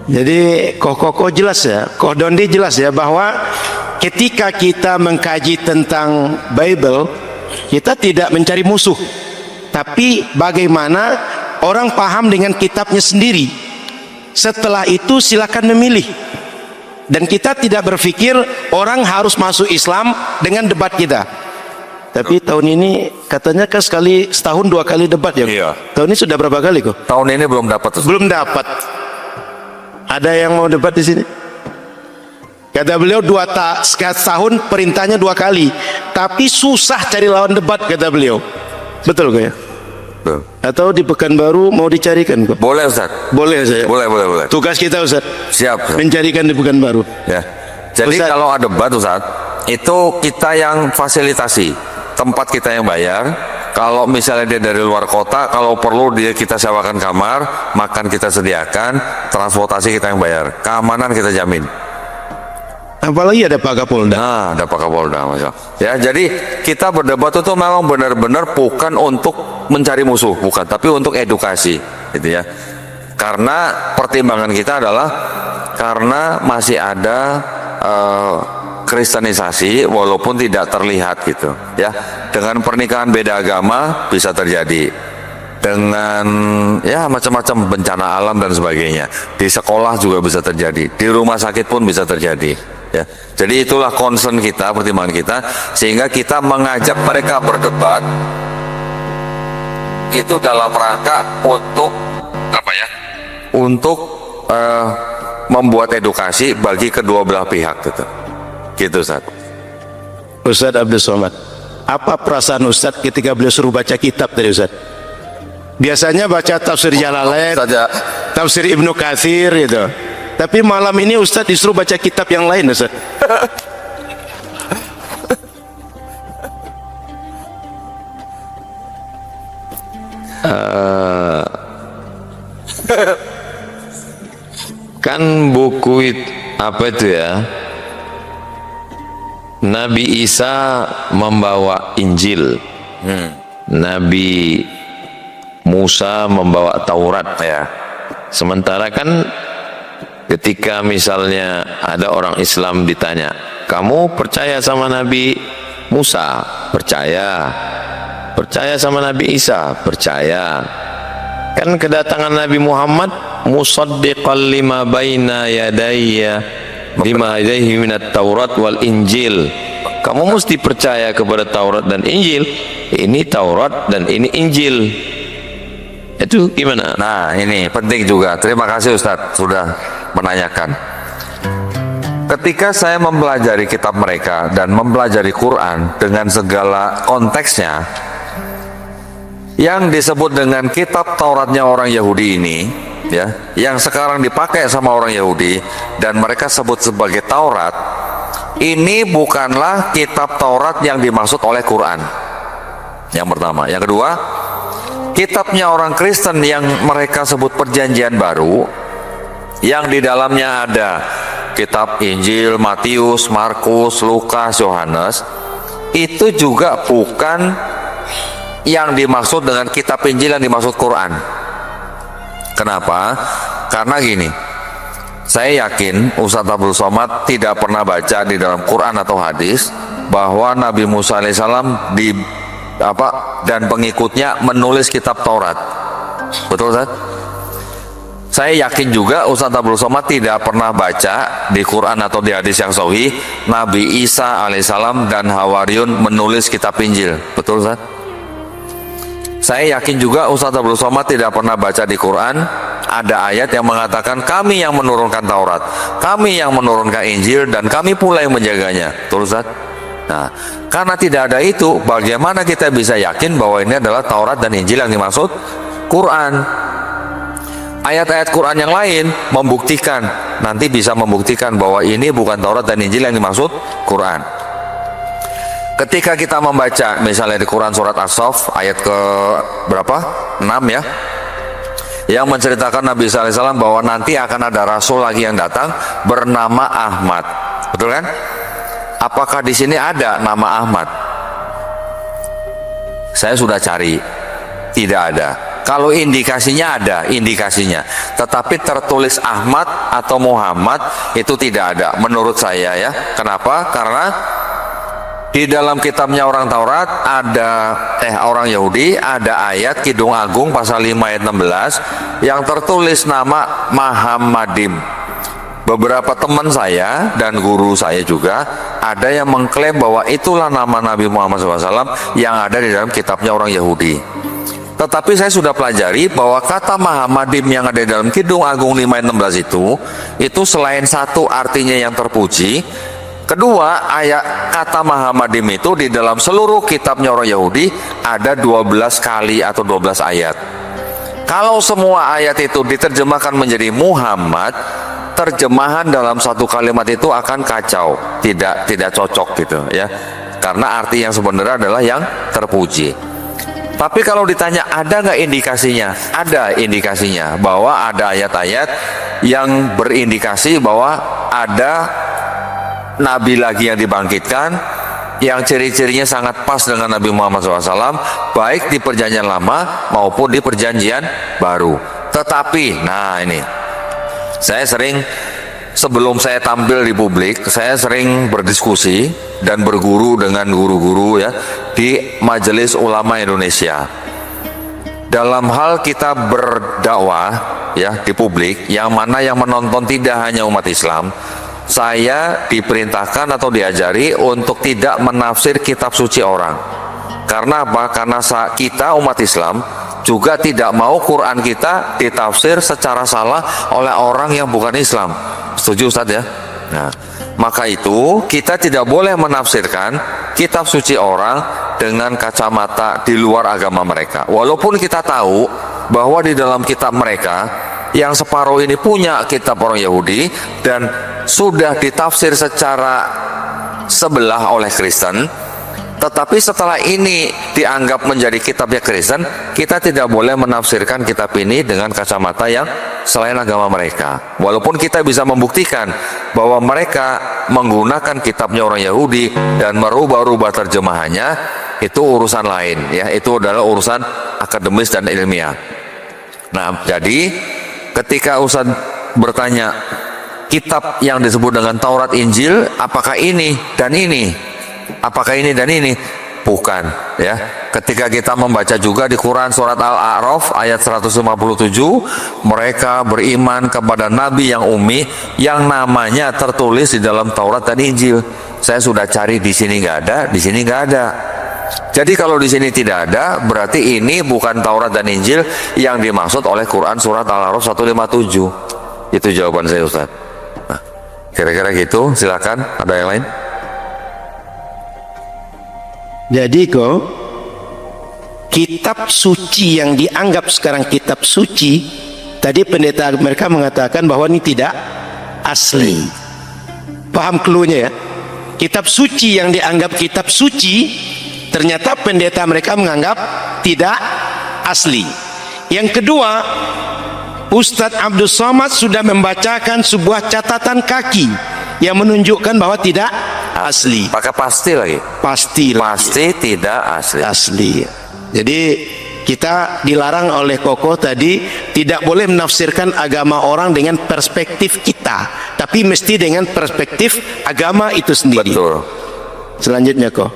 Jadi Koh jelas ya, Koh Dondi jelas ya, bahwa ketika kita mengkaji tentang Bible, kita tidak mencari musuh, tapi bagaimana orang paham dengan kitabnya sendiri. Setelah itu silakan memilih. Dan kita tidak berpikir orang harus masuk Islam dengan debat kita. Tapi tahun ini katanya kan setahun 2 kali debat ya. Iya. Tahun ini sudah berapa kali kok? Tahun ini belum dapat. Belum dapat. Ada yang mau debat di sini? Kata beliau 2 tahun perintahnya 2 kali. Tapi susah cari lawan debat kata beliau. Betul kok ya? Betul. Atau di Pekanbaru mau dicarikan kok? Boleh, Ustaz. Boleh saya. Boleh. Tugas kita Ustaz. Siap, Ustaz. Mencarikan di Pekanbaru. Ya. Jadi Ustaz, kalau ada debat, Ustaz, itu kita yang fasilitasi, tempat kita yang bayar. Kalau misalnya dia dari luar kota, kalau perlu kita sewakan kamar, makan kita sediakan, transportasi kita yang bayar, keamanan kita jamin. apalagi ada Pak Kapolda. Nah, ada Pak Kapolda, Mas. Ya, jadi kita berdebat itu memang benar-benar bukan untuk mencari musuh, bukan, tapi untuk edukasi, gitu ya. Karena pertimbangan kita adalah karena masih ada kristenisasi walaupun tidak terlihat, gitu ya. Dengan pernikahan beda agama bisa terjadi, dengan ya macam-macam bencana alam dan sebagainya. Di sekolah juga bisa terjadi, di rumah sakit pun bisa terjadi, ya. Jadi itulah concern kita, pertimbangan kita, sehingga kita mengajak mereka berdebat itu dalam rangka untuk apa ya? Untuk membuat edukasi bagi kedua belah pihak, gitu. Gitu, Ustaz. Ustaz Abdul Somad, apa perasaan Ustaz ketika beliau suruh baca kitab tadi, Ustaz? Biasanya baca tafsir Jalalain, tafsir Ibnu Katsir gitu. Tapi malam ini Ustaz disuruh baca kitab yang lain, Ustaz. Kan buku itu apa itu ya? Nabi Isa membawa Injil, Nabi Musa membawa Taurat, ya. Sementara kan ketika misalnya ada orang Islam ditanya, kamu percaya sama Nabi Musa? Percaya. Percaya sama Nabi Isa? Percaya. Kan kedatangan Nabi Muhammad musaddiqan lima baina yadayya bima yadayhi minat Taurat wal Injil. Kamu mesti percaya kepada Taurat dan Injil. Ini Taurat dan ini Injil. Itu gimana? Nah, ini penting juga. Terima kasih Ustadz sudah menanyakan, ketika saya mempelajari kitab mereka dan mempelajari Quran dengan segala konteksnya, yang disebut dengan kitab Tauratnya orang Yahudi ini, ya, yang sekarang dipakai sama orang Yahudi dan mereka sebut sebagai Taurat, ini bukanlah kitab Taurat yang dimaksud oleh Quran. Yang pertama. Yang kedua, kitabnya orang Kristen yang mereka sebut Perjanjian Baru, yang di dalamnya ada kitab Injil, Matius, Markus, Lukas, Yohanes, itu juga bukan yang dimaksud dengan kitab Injil yang dimaksud Quran. Kenapa? Karena gini, saya yakin Ustadz Abdul Somad tidak pernah baca di dalam Quran atau hadis bahwa Nabi Musa alaihissalam dan pengikutnya menulis kitab Taurat. Betul, Ustaz? Saya yakin juga Ustadz Abdul Somad tidak pernah baca di Quran atau di hadis yang sahih Nabi Isa alaihissalam dan Hawariyun menulis kitab Injil. Betul, Ustaz? Saya yakin juga Ustadz Abdul Somad tidak pernah baca di Quran ada ayat yang mengatakan kami yang menurunkan Taurat, kami yang menurunkan Injil, dan kami pula yang menjaganya. Betul, Ustaz? Nah, karena tidak ada itu, bagaimana kita bisa yakin bahwa ini adalah Taurat dan Injil yang dimaksud Quran? Ayat-ayat Quran yang lain membuktikan, nanti bisa membuktikan bahwa ini bukan Taurat dan Injil yang dimaksud Quran. Ketika kita membaca misalnya di Quran surat As-Saff ayat ke berapa? 6 ya, yang menceritakan Nabi SAW bahwa nanti akan ada rasul lagi yang datang bernama Ahmad. Betul kan? Apakah di sini ada nama Ahmad? Saya sudah cari, tidak ada. Kalau indikasinya ada, indikasinya, tetapi tertulis Ahmad atau Muhammad itu tidak ada menurut saya ya. Kenapa? Karena di dalam kitabnya orang Taurat orang Yahudi ada ayat Kidung Agung pasal 5 ayat 16 yang tertulis nama Muhammadim. Beberapa teman saya dan guru saya juga ada yang mengklaim bahwa itulah nama Nabi Muhammad SAW yang ada di dalam kitabnya orang Yahudi. Tetapi saya sudah pelajari bahwa kata Muhammadim yang ada di dalam Kidung Agung 5 ayat 16 itu selain satu artinya yang terpuji, kedua, ayat kata Muhammadim itu di dalam seluruh kitabnya orang Yahudi ada 12 kali atau 12 ayat. Kalau semua ayat itu diterjemahkan menjadi Muhammad, terjemahan dalam satu kalimat itu akan kacau, tidak cocok gitu ya. Karena arti yang sebenarnya adalah yang terpuji. Tapi kalau ditanya ada nggak indikasinya? Ada indikasinya bahwa ada ayat-ayat yang berindikasi bahwa ada Nabi lagi yang dibangkitkan, yang ciri-cirinya sangat pas dengan Nabi Muhammad SAW, baik di perjanjian lama maupun di perjanjian baru. Tetapi, nah ini, saya sering, sebelum saya tampil di publik, saya sering berdiskusi dan berguru dengan guru-guru ya di Majelis Ulama Indonesia. Dalam hal kita berdakwah ya di publik, yang mana yang menonton tidak hanya umat Islam, saya diperintahkan atau diajari untuk tidak menafsir kitab suci orang. Karena apa? Karena kita umat Islam juga tidak mau Quran kita ditafsir secara salah oleh orang yang bukan Islam. Setuju, Ustaz ya? Nah, maka itu kita tidak boleh menafsirkan kitab suci orang dengan kacamata di luar agama mereka. Walaupun kita tahu bahwa di dalam kitab mereka yang separuh ini punya kitab orang Yahudi dan sudah ditafsir secara sebelah oleh Kristen, tetapi setelah ini dianggap menjadi kitabnya Kristen, kita tidak boleh menafsirkan kitab ini dengan kacamata yang selain agama mereka. Walaupun kita bisa membuktikan bahwa mereka menggunakan kitabnya orang Yahudi dan merubah-rubah terjemahannya, itu urusan lain ya, itu adalah urusan akademis dan ilmiah. Nah, jadi ketika Ustaz bertanya kitab yang disebut dengan Taurat Injil, apakah ini dan ini? Apakah ini dan ini? Bukan ya. Ketika kita membaca juga di Quran surat Al-A'raf ayat 157, mereka beriman kepada nabi yang ummi yang namanya tertulis di dalam Taurat dan Injil. Saya sudah cari di sini nggak ada, di sini nggak ada. Jadi kalau di sini tidak ada, berarti ini bukan Taurat dan Injil yang dimaksud oleh Quran surat Al-A'raf 157. Itu jawaban saya, Ustaz. Nah, kira-kira gitu. Silakan, ada yang lain? Jadi kok kitab suci yang dianggap sekarang kitab suci, tadi pendeta mereka mengatakan bahwa ini tidak asli. Paham cluenya ya? Kitab suci yang dianggap kitab suci, ternyata pendeta mereka menganggap tidak asli. Yang kedua, Ustadz Abdul Somad sudah membacakan sebuah catatan kaki yang menunjukkan bahwa tidak asli. Pakai pasti lagi. Pasti Tidak asli. asli. Jadi kita dilarang oleh Koko tadi tidak boleh menafsirkan agama orang dengan perspektif kita, tapi mesti dengan perspektif agama itu sendiri. Betul. Selanjutnya kok,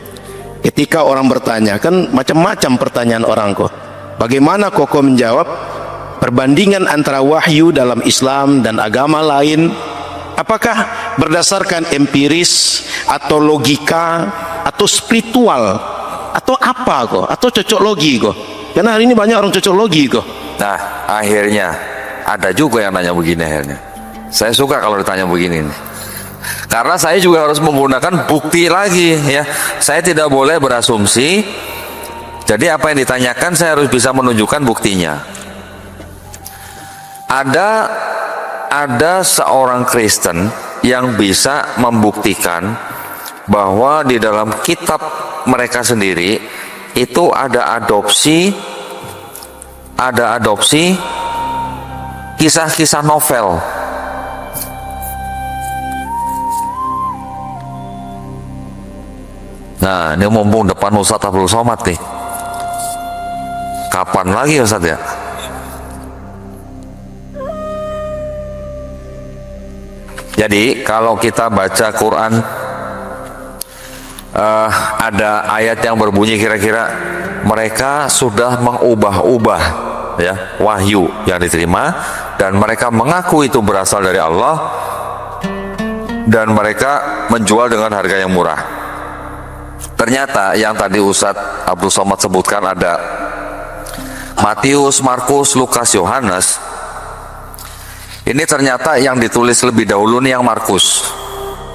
ketika orang bertanya, kan macam-macam pertanyaan orang kok, bagaimana Koko menjawab perbandingan antara wahyu dalam Islam dan agama lain? Apakah berdasarkan empiris atau logika atau spiritual atau apa kok, atau cocok logi kok? Karena hari ini banyak orang cocok logi kok. Nah, akhirnya ada juga yang nanya begini akhirnya. Saya suka kalau ditanya begini nih. Karena saya juga harus menggunakan bukti lagi ya. Saya tidak boleh berasumsi. Jadi apa yang ditanyakan saya harus bisa menunjukkan buktinya. Ada seorang Kristen yang bisa membuktikan bahwa di dalam kitab mereka sendiri itu ada adopsi kisah-kisah novel. Nah, ini mumpung depan Ustadz Abdul Somad nih. Kapan lagi Ustadz ya? Jadi kalau kita baca Quran, ada ayat yang berbunyi kira-kira mereka sudah mengubah-ubah ya wahyu yang diterima, dan mereka mengaku itu berasal dari Allah, dan mereka menjual dengan harga yang murah. Ternyata yang tadi Ustadz Abdul Somad sebutkan ada Matius, Markus, Lukas, Yohanes. Ini ternyata yang ditulis lebih dahulu nih yang Markus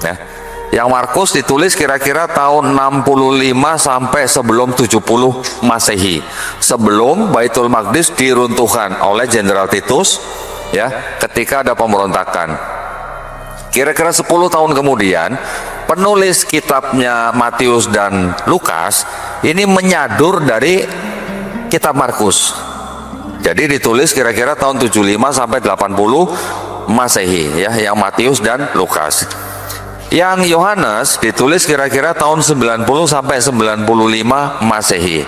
ya. Yang Markus ditulis kira-kira tahun 65 sampai sebelum 70 Masehi, sebelum Baitul Maqdis diruntuhkan oleh Jenderal Titus ya, ketika ada pemberontakan. Kira-kira 10 tahun kemudian penulis kitabnya Matius dan Lukas ini menyadur dari kitab Markus. Jadi ditulis kira-kira tahun 75 sampai 80 Masehi ya, yang Matius dan Lukas. Yang Yohanes ditulis kira-kira tahun 90 sampai 95 Masehi.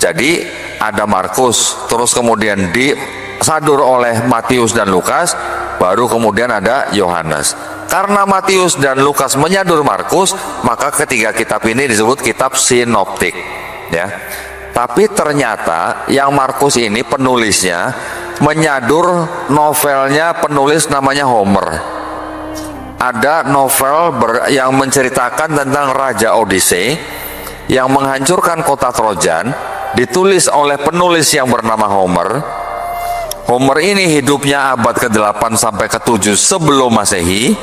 Jadi ada Markus, terus kemudian disadur oleh Matius dan Lukas, baru kemudian ada Yohanes. Karena Matius dan Lukas menyadur Markus, maka ketiga kitab ini disebut kitab sinoptik ya. Tapi ternyata yang Markus ini penulisnya menyadur novelnya penulis namanya Homer. Ada novel yang menceritakan tentang Raja Odyssey yang menghancurkan kota Trojan, ditulis oleh penulis yang bernama Homer. Homer ini hidupnya abad ke-8 sampai ke-7 sebelum Masehi.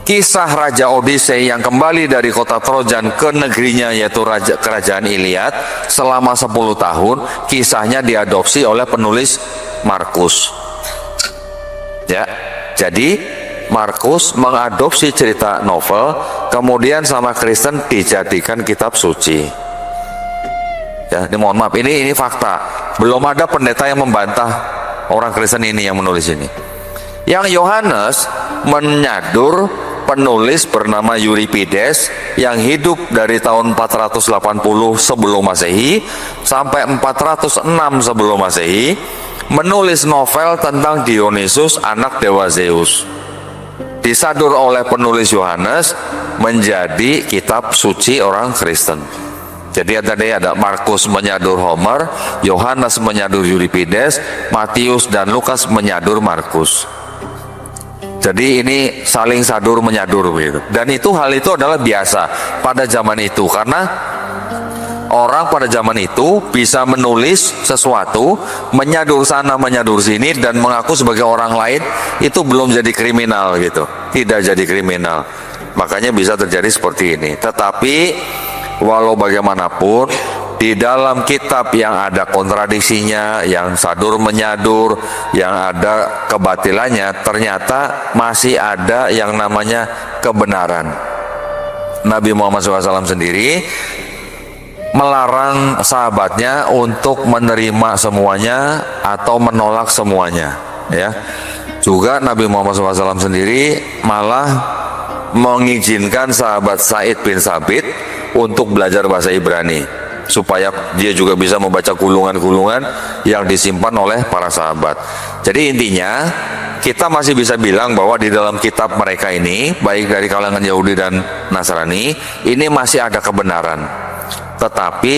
Kisah Raja Odyssey yang kembali dari kota Trojan ke negerinya, yaitu kerajaan Iliad, selama 10 tahun, kisahnya diadopsi oleh penulis Markus ya. Jadi Markus mengadopsi cerita novel, kemudian sama Kristen dijadikan kitab suci ya. Ini mohon maaf, ini fakta, belum ada pendeta yang membantah orang Kristen ini yang menulis ini. Yang Yohanes menyadur penulis bernama Euripides yang hidup dari tahun 480 sebelum Masehi sampai 406 sebelum Masehi, menulis novel tentang Dionysus, anak dewa Zeus. Disadur oleh penulis Yohanes menjadi kitab suci orang Kristen. Jadi ada Markus menyadur Homer, Yohanes menyadur Euripides, Matius dan Lukas menyadur Markus. Jadi ini saling sadur menyadur begitu. Dan hal itu adalah biasa pada zaman itu, karena orang pada zaman itu bisa menulis sesuatu, menyadur sana menyadur sini dan mengaku sebagai orang lain, itu belum jadi kriminal gitu, tidak jadi kriminal. Makanya bisa terjadi seperti ini. Tetapi walau bagaimanapun, di dalam kitab yang ada kontradiksinya, yang sadur menyadur, yang ada kebatilannya, ternyata masih ada yang namanya kebenaran. Nabi Muhammad SAW sendiri melarang sahabatnya untuk menerima semuanya atau menolak semuanya, ya. Juga Nabi Muhammad SAW sendiri malah mengizinkan sahabat Said bin Sabit untuk belajar bahasa Ibrani, supaya dia juga bisa membaca gulungan-gulungan yang disimpan oleh para sahabat. Jadi intinya kita masih bisa bilang bahwa di dalam kitab mereka ini, baik dari kalangan Yahudi dan Nasrani, ini masih ada kebenaran. Tetapi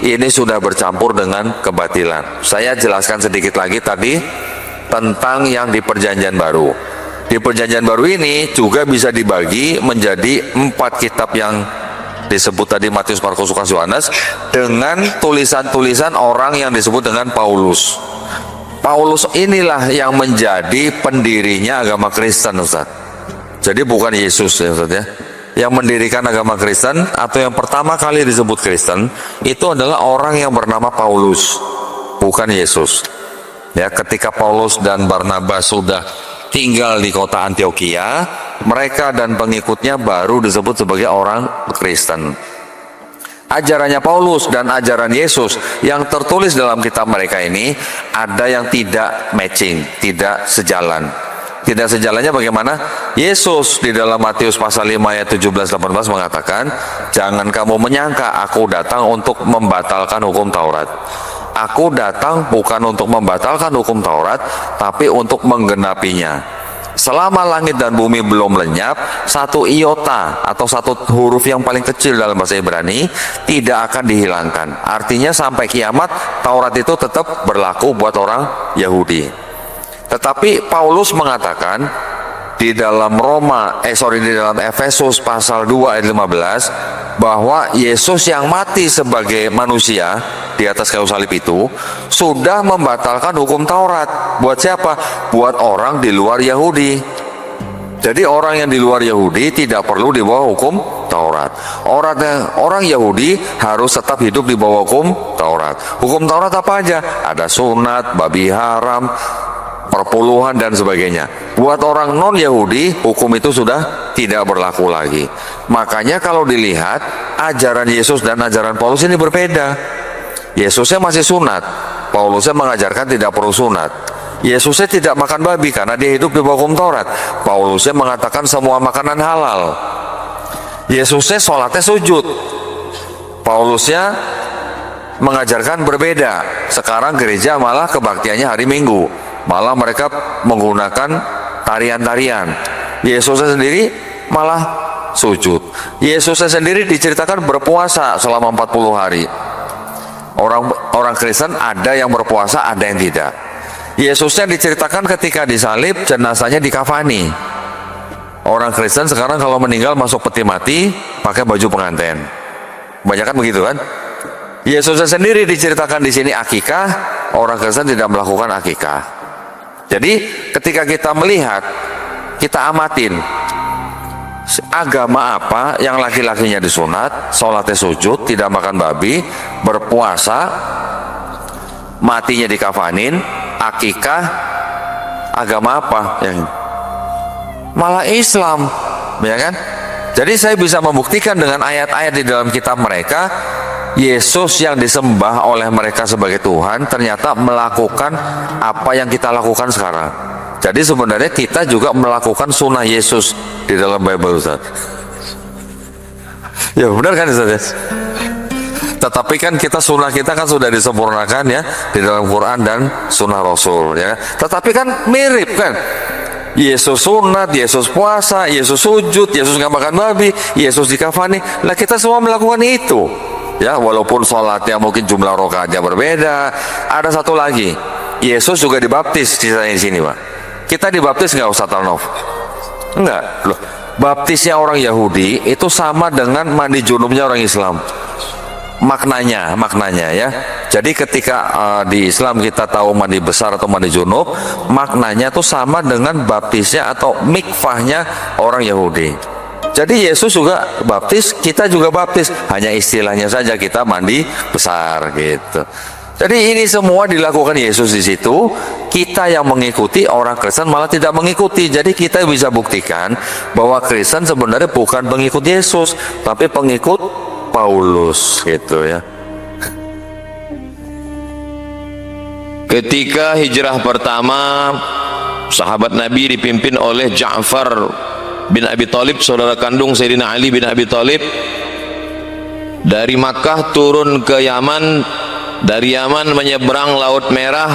ini sudah bercampur dengan kebatilan. Saya jelaskan sedikit lagi tadi tentang yang di Perjanjian Baru. Di Perjanjian Baru ini juga bisa dibagi menjadi 4 kitab yang disebut tadi, Matius, Markus, Lukas, Yohanes, dengan tulisan-tulisan orang yang disebut dengan Paulus. Paulus inilah yang menjadi pendirinya agama Kristen, Ustaz. Jadi bukan Yesus, ya Ustaz, ya. Yang mendirikan agama Kristen atau yang pertama kali disebut Kristen itu adalah orang yang bernama Paulus, bukan Yesus. Ya, ketika Paulus dan Barnabas sudah tinggal di kota Antioquia, mereka dan pengikutnya baru disebut sebagai orang Kristen. Ajarannya Paulus dan ajaran Yesus yang tertulis dalam kitab mereka ini ada yang tidak matching, tidak sejalan. Tidak sejalannya bagaimana? Yesus di dalam Matius pasal 5 ayat 17-18 mengatakan, "Jangan kamu menyangka aku datang untuk membatalkan hukum Taurat. Aku datang bukan untuk membatalkan hukum Taurat, tapi untuk menggenapinya. Selama langit dan bumi belum lenyap, satu iota atau satu huruf yang paling kecil dalam bahasa Ibrani tidak akan dihilangkan." Artinya sampai kiamat Taurat itu tetap berlaku buat orang Yahudi. Tetapi Paulus mengatakan di dalam di dalam Efesus pasal 2 ayat 15 bahwa Yesus yang mati sebagai manusia di atas kayu salib itu sudah membatalkan hukum Taurat. Buat siapa? Buat orang di luar Yahudi. Jadi orang yang di luar Yahudi tidak perlu di bawah hukum Taurat. Orang Yahudi harus tetap hidup di bawah hukum Taurat. Hukum Taurat apa aja? Ada sunat, babi haram, perpuluhan dan sebagainya. Buat orang non-Yahudi, hukum itu sudah tidak berlaku lagi. Makanya kalau dilihat, ajaran Yesus dan ajaran Paulus ini berbeda. Yesusnya masih sunat, Paulusnya mengajarkan tidak perlu sunat. Yesusnya tidak makan babi karena dia hidup di bawah hukum Taurat. Paulusnya mengatakan semua makanan halal. Yesusnya sholatnya sujud, Paulusnya mengajarkan berbeda. Sekarang gereja malah kebaktiannya hari Minggu, malah mereka menggunakan tarian-tarian. Yesusnya sendiri malah sujud. Yesusnya sendiri diceritakan berpuasa selama 40 hari. Orang Kristen ada yang berpuasa, ada yang tidak. Yesusnya diceritakan ketika disalib, jenazahnya dikafani. Orang Kristen sekarang kalau meninggal masuk peti mati pakai baju pengantin. Kebanyakan begitu kan? Yesusnya sendiri diceritakan di sini akikah, orang Kristen tidak melakukan akikah. Jadi ketika kita melihat, kita amatin agama apa yang laki-lakinya disunat, sholatnya sujud, tidak makan babi, berpuasa, matinya dikafanin, akikah, agama apa yang malah Islam, ya kan? Jadi saya bisa membuktikan dengan ayat-ayat di dalam kitab mereka, Yesus yang disembah oleh mereka sebagai Tuhan ternyata melakukan apa yang kita lakukan sekarang. Jadi sebenarnya kita juga melakukan sunnah Yesus di dalam Bible, Ustaz. Ya benar kan, Ustaz? Tetapi kan sunnah kita kan sudah disempurnakan ya di dalam Quran dan sunnah Rasul, ya. Tetapi kan mirip kan? Yesus sunat, Yesus puasa, Yesus sujud, Yesus nggak makan babi, Yesus dikafani. Lah kita semua melakukan itu. Ya, walaupun sholatnya mungkin jumlah rakaatnya berbeda. Ada satu lagi, Yesus juga dibaptis di sini, Pak. Kita dibaptis nggak, Ustaz Arnof? Enggak, loh. Baptisnya orang Yahudi itu sama dengan mandi junubnya orang Islam. maknanya ya. Jadi ketika di Islam kita tahu mandi besar atau mandi junub, maknanya tuh sama dengan baptisnya atau mikvahnya orang Yahudi. Jadi Yesus juga baptis, kita juga baptis, hanya istilahnya saja kita mandi besar gitu. Jadi ini semua dilakukan Yesus di situ. Kita yang mengikuti, orang Kristen malah tidak mengikuti. Jadi kita bisa buktikan bahwa Kristen sebenarnya bukan pengikut Yesus, tapi pengikut Paulus gitu ya. Ketika hijrah pertama, sahabat Nabi dipimpin oleh Ja'far bin Abi Thalib, saudara kandung Sayyidina Ali bin Abi Thalib, dari Makkah turun ke Yaman, dari Yaman menyeberang Laut Merah,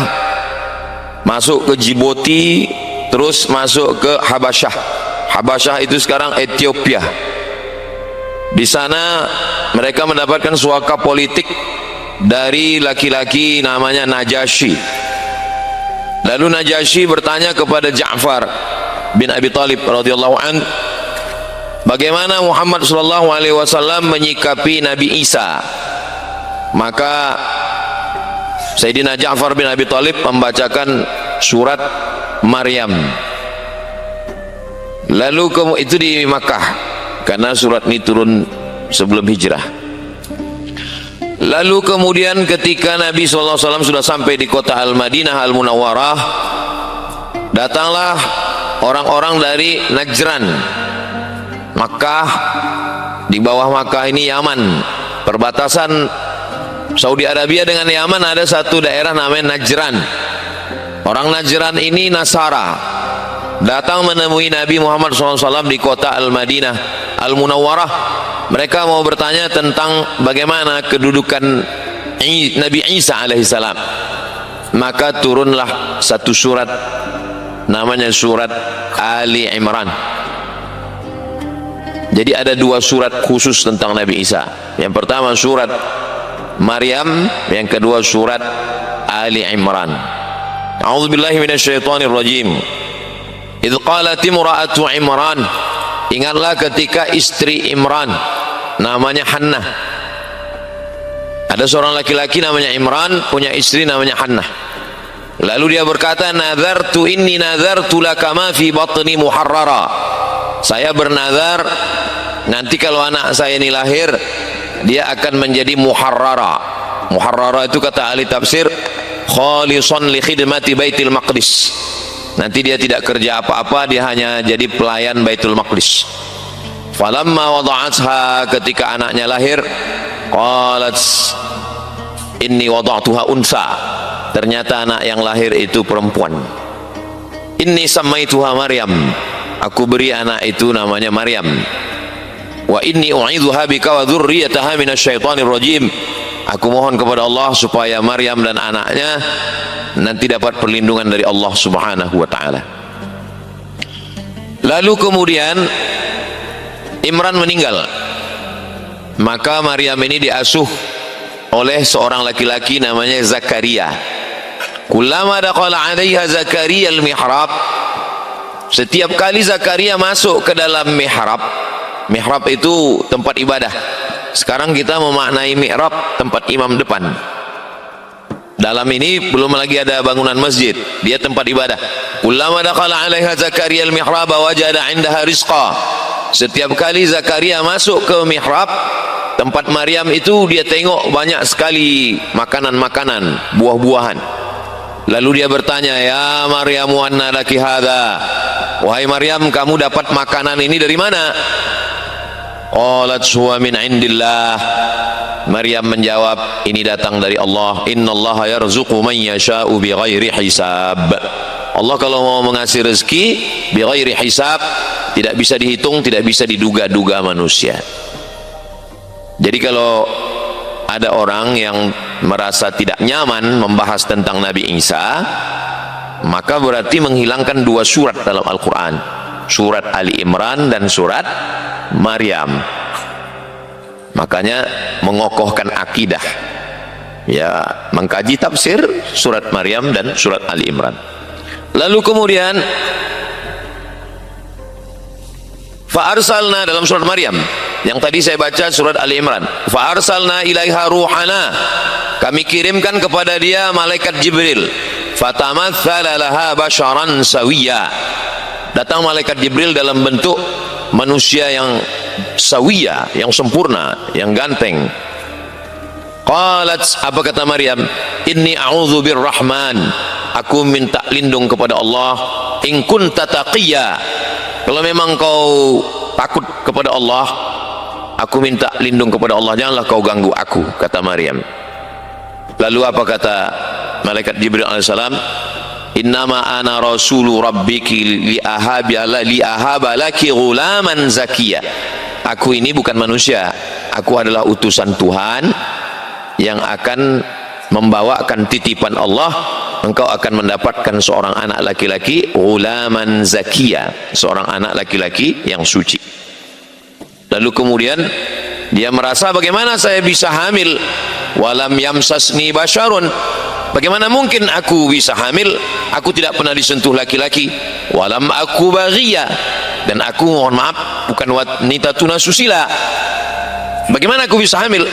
masuk ke Djibouti, terus masuk ke Habasyah. Habasyah itu sekarang Ethiopia. Di sana mereka mendapatkan suaka politik dari laki-laki namanya Najasyi. Lalu Najasyi bertanya kepada Ja'far bin Abi Thalib radhiyallahu an, bagaimana Muhammad sallallahu alaihi wasallam menyikapi Nabi Isa? Maka Sayyidina Ja'far bin Abi Thalib membacakan surat Maryam. Lalu itu di Makkah, karena surat ini turun sebelum hijrah. Lalu kemudian ketika Nabi SAW sudah sampai di kota Al-Madinah Al-Munawwarah, datanglah orang-orang dari Najran. Makkah, di bawah Makkah ini Yaman, perbatasan Saudi Arabia dengan Yaman ada satu daerah namanya Najran. Orang Najran ini Nasara, datang menemui Nabi Muhammad SAW di kota Al-Madinah Al-Munawwarah. Mereka mau bertanya tentang bagaimana kedudukan Nabi Isa alaihissalam. Maka turunlah satu surat, namanya surat Ali Imran. Jadi ada dua surat khusus tentang Nabi Isa. Yang pertama surat Maryam, yang kedua surat Ali Imran. A'udzubillahi minasyaitonirrajim. Idz qalat imra'atu Imran, ingatlah ketika istri Imran namanya Hannah. Ada seorang laki-laki namanya Imran, punya istri namanya Hannah. Lalu dia berkata, inni nazartu laka ma fi batni muharrara. Saya bernazar nanti kalau anak saya ini lahir, dia akan menjadi muharrara. Muharrara itu kata ahli tafsir, khalisan li khidmati Baitul Maqdis. Nanti dia tidak kerja apa-apa, dia hanya jadi pelayan Baitul Maqdis. Falamma wada'atha, ketika anaknya lahir, qalat inni wada'tuha unsa. Ternyata anak yang lahir itu perempuan. Inni sammaituha Maryam, aku beri anak itu namanya Maryam. Wa inni u'idzuha bika wa dzurriyyataha minasyaitonir rajim. Aku mohon kepada Allah supaya Maryam dan anaknya nanti dapat perlindungan dari Allah Subhanahu wa taala. Lalu kemudian Imran meninggal. Maka Maryam ini diasuh oleh seorang laki-laki namanya Zakaria. Kullama daqala 'alaiha Zakaria al-mihrab, setiap kali Zakaria masuk ke dalam mihrab. Mihrab itu tempat ibadah. Sekarang kita memaknai mihrab tempat imam depan. Dalam ini belum lagi ada bangunan masjid, dia tempat ibadah. Kullama daqala 'alaiha Zakaria al-mihrab wajada 'indaha rizqa. Setiap kali Zakaria masuk ke mihrab tempat Maryam itu, dia tengok banyak sekali makanan-makanan, buah-buahan. Lalu dia bertanya, ya Maryam, anna laki hadha? Wahai Maryam, kamu dapat makanan ini dari mana? Qalat huwa min indillah. Maryam menjawab, ini datang dari Allah. Innallaha yarzuqu man yasha'u bighairi hisab. Allah kalau mau mengasih rezeki bighairi hisab, tidak bisa dihitung, tidak bisa diduga-duga manusia. Jadi kalau ada orang yang merasa tidak nyaman membahas tentang Nabi Isa, maka berarti menghilangkan dua surat dalam Al-Quran, surat Ali Imran dan surat Maryam. Makanya mengokohkan akidah, ya, mengkaji tafsir surat Maryam dan surat Ali Imran. Lalu kemudian fa arsalna, dalam surat Maryam, Yang tadi saya baca surat Ali Imran. Fa arsalna ilaiha ruhana. Kami kirimkan kepada dia malaikat Jibril. Fatamatsala laha basharan sawiyya. Datang malaikat Jibril dalam bentuk manusia yang sawiyya, yang sempurna, yang ganteng. Qalat, apa kata Maryam? Inni a'udzu birrahman. Aku minta lindung kepada Allah. In kunta taqiyya. Kalau memang kau takut kepada Allah, aku minta lindung kepada Allah, janganlah kau ganggu aku, kata Maryam. Lalu apa kata malaikat Jibril alaihissalam? Innama ana rasulu rabbiki liahaba laki ghulaman zakiyya. Aku ini bukan manusia, aku adalah utusan Tuhan yang akan membawakan titipan Allah. Engkau akan mendapatkan seorang anak laki-laki ghulaman zakiyya, seorang anak laki-laki yang suci. Lalu kemudian dia merasa, bagaimana saya bisa hamil? Walam yamsasni basyarun. Bagaimana mungkin aku bisa hamil? Aku tidak pernah disentuh laki-laki. Walam aku baghiyya, dan aku, mohon maaf, bukan wanita tuna susila. Bagaimana aku bisa hamil?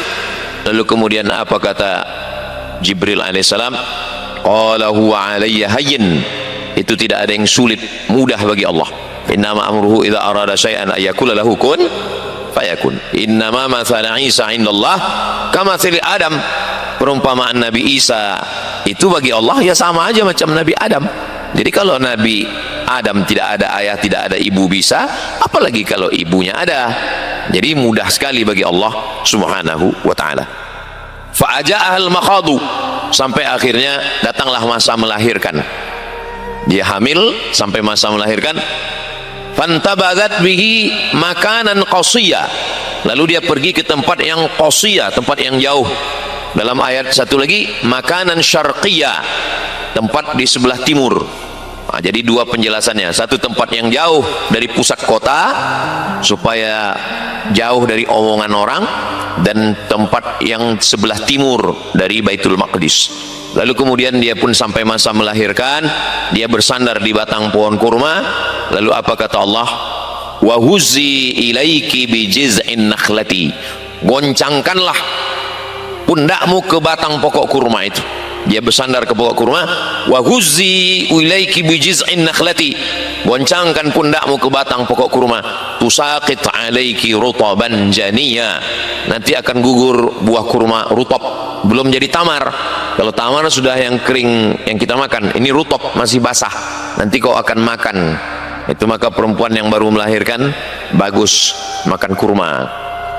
Lalu kemudian apa kata Jibril alaihissalam? Qala huwa alayya hayyin. Itu tidak ada yang sulit, mudah bagi Allah. Innama amruhu idza arada syai'an ayyakula lahu kun fayakun. Innama mathala Isa indallah kamathali Adam. Perumpamaan Nabi Isa itu bagi Allah ya sama aja macam Nabi Adam. Jadi kalau Nabi Adam tidak ada ayah, tidak ada ibu bisa, apalagi kalau ibunya ada. Jadi mudah sekali bagi Allah subhanahu wa ta'ala. Fa'aja'ahal makhadu. Sampai akhirnya datanglah masa melahirkan. Dia hamil sampai masa melahirkan. Fantabadat bihi makanan qasiyya. Lalu dia pergi ke tempat yang qasiyya, tempat yang jauh. Dalam ayat satu lagi, makanan syarqiyya, tempat di sebelah timur. Nah, jadi dua penjelasannya. Satu, tempat yang jauh dari pusat kota supaya jauh dari omongan orang, dan tempat yang sebelah timur dari Baitul Maqdis. Lalu kemudian dia pun sampai masa melahirkan, dia bersandar di batang pohon kurma. Lalu apa kata Allah? Wa huzzi ilaiki bi jiz'in nakhlati. Goncangkanlah pundakmu ke batang pokok kurma itu. Dia bersandar ke pokok kurma. Wa huzzi ilaiki bi jiz'in nakhlati. Goncangkan pundakmu ke batang pokok kurma. Tusaqit alaiki rutaban janiyya. Nanti akan gugur buah kurma rutab, belum jadi tamar. Kalau tamar sudah yang kering yang kita makan, ini rutab masih basah. Nanti kau akan makan. Itu maka perempuan yang baru melahirkan bagus makan kurma.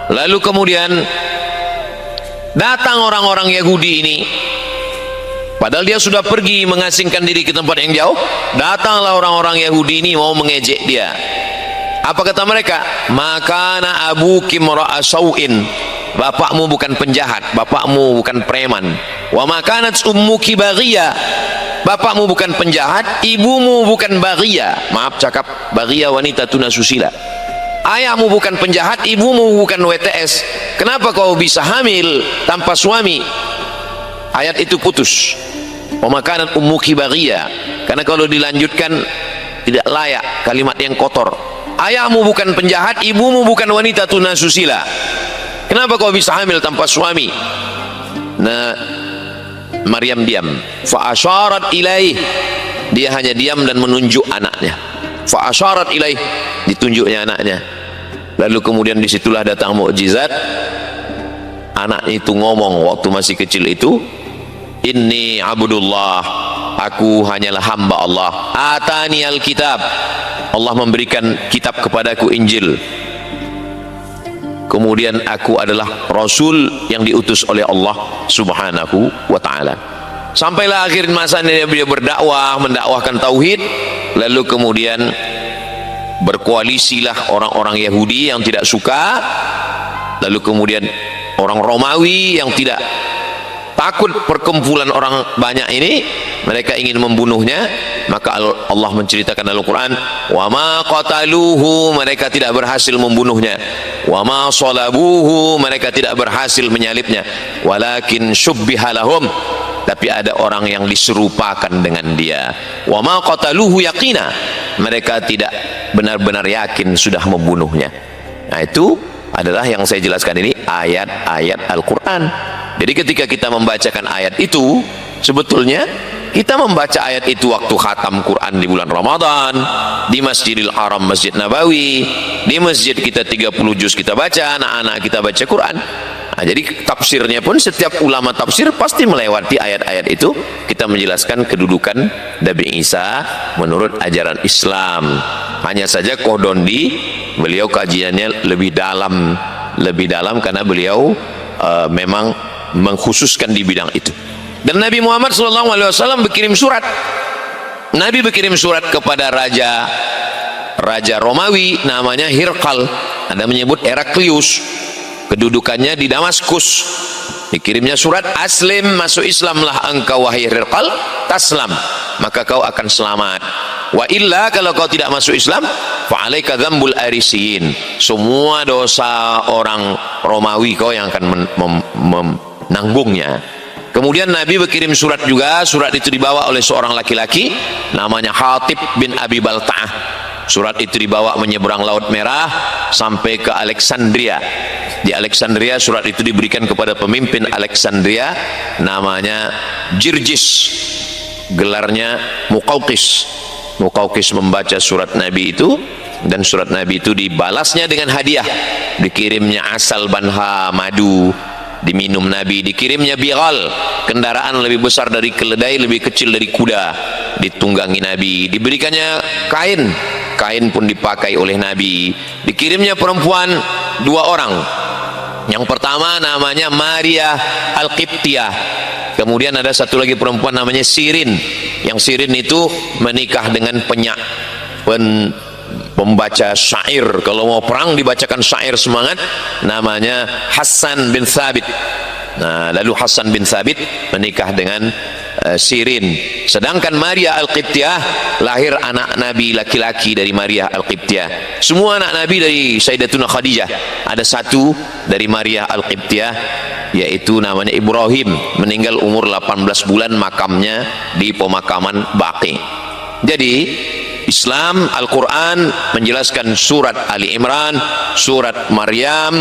Lalu kemudian datang orang-orang Yahudi ini. Padahal dia sudah pergi mengasingkan diri ke tempat yang jauh. Datanglah orang-orang Yahudi ini mau mengejek dia. Apa kata mereka? Makana abuki mra'a sau'in. Bapakmu bukan penjahat, bapakmu bukan preman. Wa makanat ummuki baghiyya. Bapakmu bukan penjahat, ibumu bukan baghiyya. Maaf cakap, baghiyya wanita tuna susila. Ayahmu bukan penjahat, ibumu bukan WTS. Kenapa kau bisa hamil tanpa suami? Ayat itu putus. Wa makanat ummuki baghiyya. Karena kalau dilanjutkan tidak layak, kalimat yang kotor. Ayahmu bukan penjahat, ibumu bukan wanita tuna susila. Kenapa kau bisa hamil tanpa suami? Nah, Maryam diam. Fa asyarat ilaih. Dia hanya diam dan menunjuk anaknya. Fa asyarat ilaih, ditunjuknya anaknya. Lalu kemudian disitulah datang mukjizat. Anak itu ngomong waktu masih kecil itu, inni abdullah, aku hanyalah hamba Allah. Atani alkitab, Allah memberikan kitab kepadaku, Injil. Kemudian aku adalah Rasul yang diutus oleh Allah subhanahu wa ta'ala. Sampailah akhir masanya dia berdakwah, mendakwahkan tauhid. Lalu kemudian berkoalisilah orang-orang Yahudi yang tidak suka. Lalu kemudian orang Romawi yang tidak takut perkumpulan orang banyak ini, mereka ingin membunuhnya. Maka Allah menceritakan dalam Al-Quran, wa ma qataluhu, mereka tidak berhasil membunuhnya. Wa ma salabuhu, mereka tidak berhasil menyalibnya. Walakin syubbiha lahum, tapi ada orang yang diserupakan dengan dia. Wa ma qataluhu yaqina, mereka tidak benar-benar yakin sudah membunuhnya. Nah itu adalah yang saya jelaskan ini ayat-ayat Al-Quran. Jadi ketika kita membacakan ayat itu, sebetulnya kita membaca ayat itu waktu khatam Quran di bulan Ramadan, di Masjidil Haram, Masjid Nabawi, di masjid kita 30 juz kita baca, anak-anak kita baca Quran. Nah, jadi tafsirnya pun setiap ulama tafsir pasti melewati ayat-ayat itu. Kita menjelaskan kedudukan Nabi Isa menurut ajaran Islam. Hanya saja Kohdondi beliau kajiannya lebih dalam karena beliau memang mengkhususkan di bidang itu. Dan Nabi Muhammad SAW berkirim surat. Nabi berkirim surat kepada Raja Romawi namanya Hirqal. Ada menyebut Heraklius. Kedudukannya di Damaskus. Dikirimnya surat, aslim, masuk Islamlah engkau wahai Hirqal, taslam, maka kau akan selamat. Wa illa, kalau kau tidak masuk Islam, fa'alaika dzambul arisiyin, semua dosa orang Romawi kau yang akan menanggungnya. Kemudian Nabi berkirim surat juga. Surat itu dibawa oleh seorang laki-laki namanya Hatib bin Abi Balta'ah. Surat itu dibawa menyeberang Laut Merah sampai ke Alexandria. Di Alexandria surat itu diberikan kepada pemimpin Alexandria namanya Jirjis, gelarnya Muqawqis. Muqawqis membaca surat Nabi itu, dan surat Nabi itu dibalasnya dengan hadiah. Dikirimnya asal banha, madu, diminum Nabi. Dikirimnya bighal, kendaraan lebih besar dari keledai, lebih kecil dari kuda, ditunggangi Nabi. Diberikannya kain pun dipakai oleh Nabi. Dikirimnya perempuan 2 orang. Yang pertama namanya Maria Al-Qibtiyah. Kemudian ada satu lagi perempuan namanya Sirin. Yang Sirin itu menikah dengan pembaca syair. Kalau mau perang dibacakan syair semangat, namanya Hasan bin Thabit. Nah, lalu Hasan bin Thabit menikah dengan Sirin. Sedangkan Maria Al-Qibtiyah, lahir anak Nabi laki-laki dari Maria Al-Qibtiyah. Semua anak Nabi dari Sayyidatuna Khadijah. Ada satu dari Maria Al-Qibtiyah, yaitu namanya Ibrahim, meninggal umur 18 bulan, makamnya di pemakaman Baqi. Jadi Islam, Al-Quran menjelaskan surat Ali Imran, surat Maryam,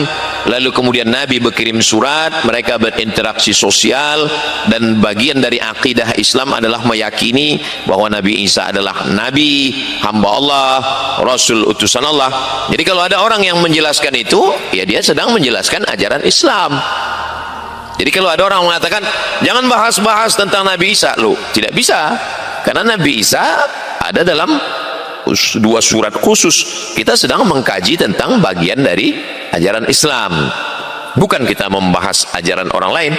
lalu kemudian Nabi berkirim surat, mereka berinteraksi sosial, dan bagian dari akidah Islam adalah meyakini bahwa Nabi Isa adalah Nabi, hamba Allah, Rasul utusan Allah. Jadi kalau ada orang yang menjelaskan itu, ya dia sedang menjelaskan ajaran Islam. Jadi kalau ada orang mengatakan jangan bahas-bahas tentang Nabi Isa, loh, tidak bisa, karena Nabi Isa ada dalam 2 surat khusus. Kita sedang mengkaji tentang bagian dari ajaran Islam, bukan kita membahas ajaran orang lain.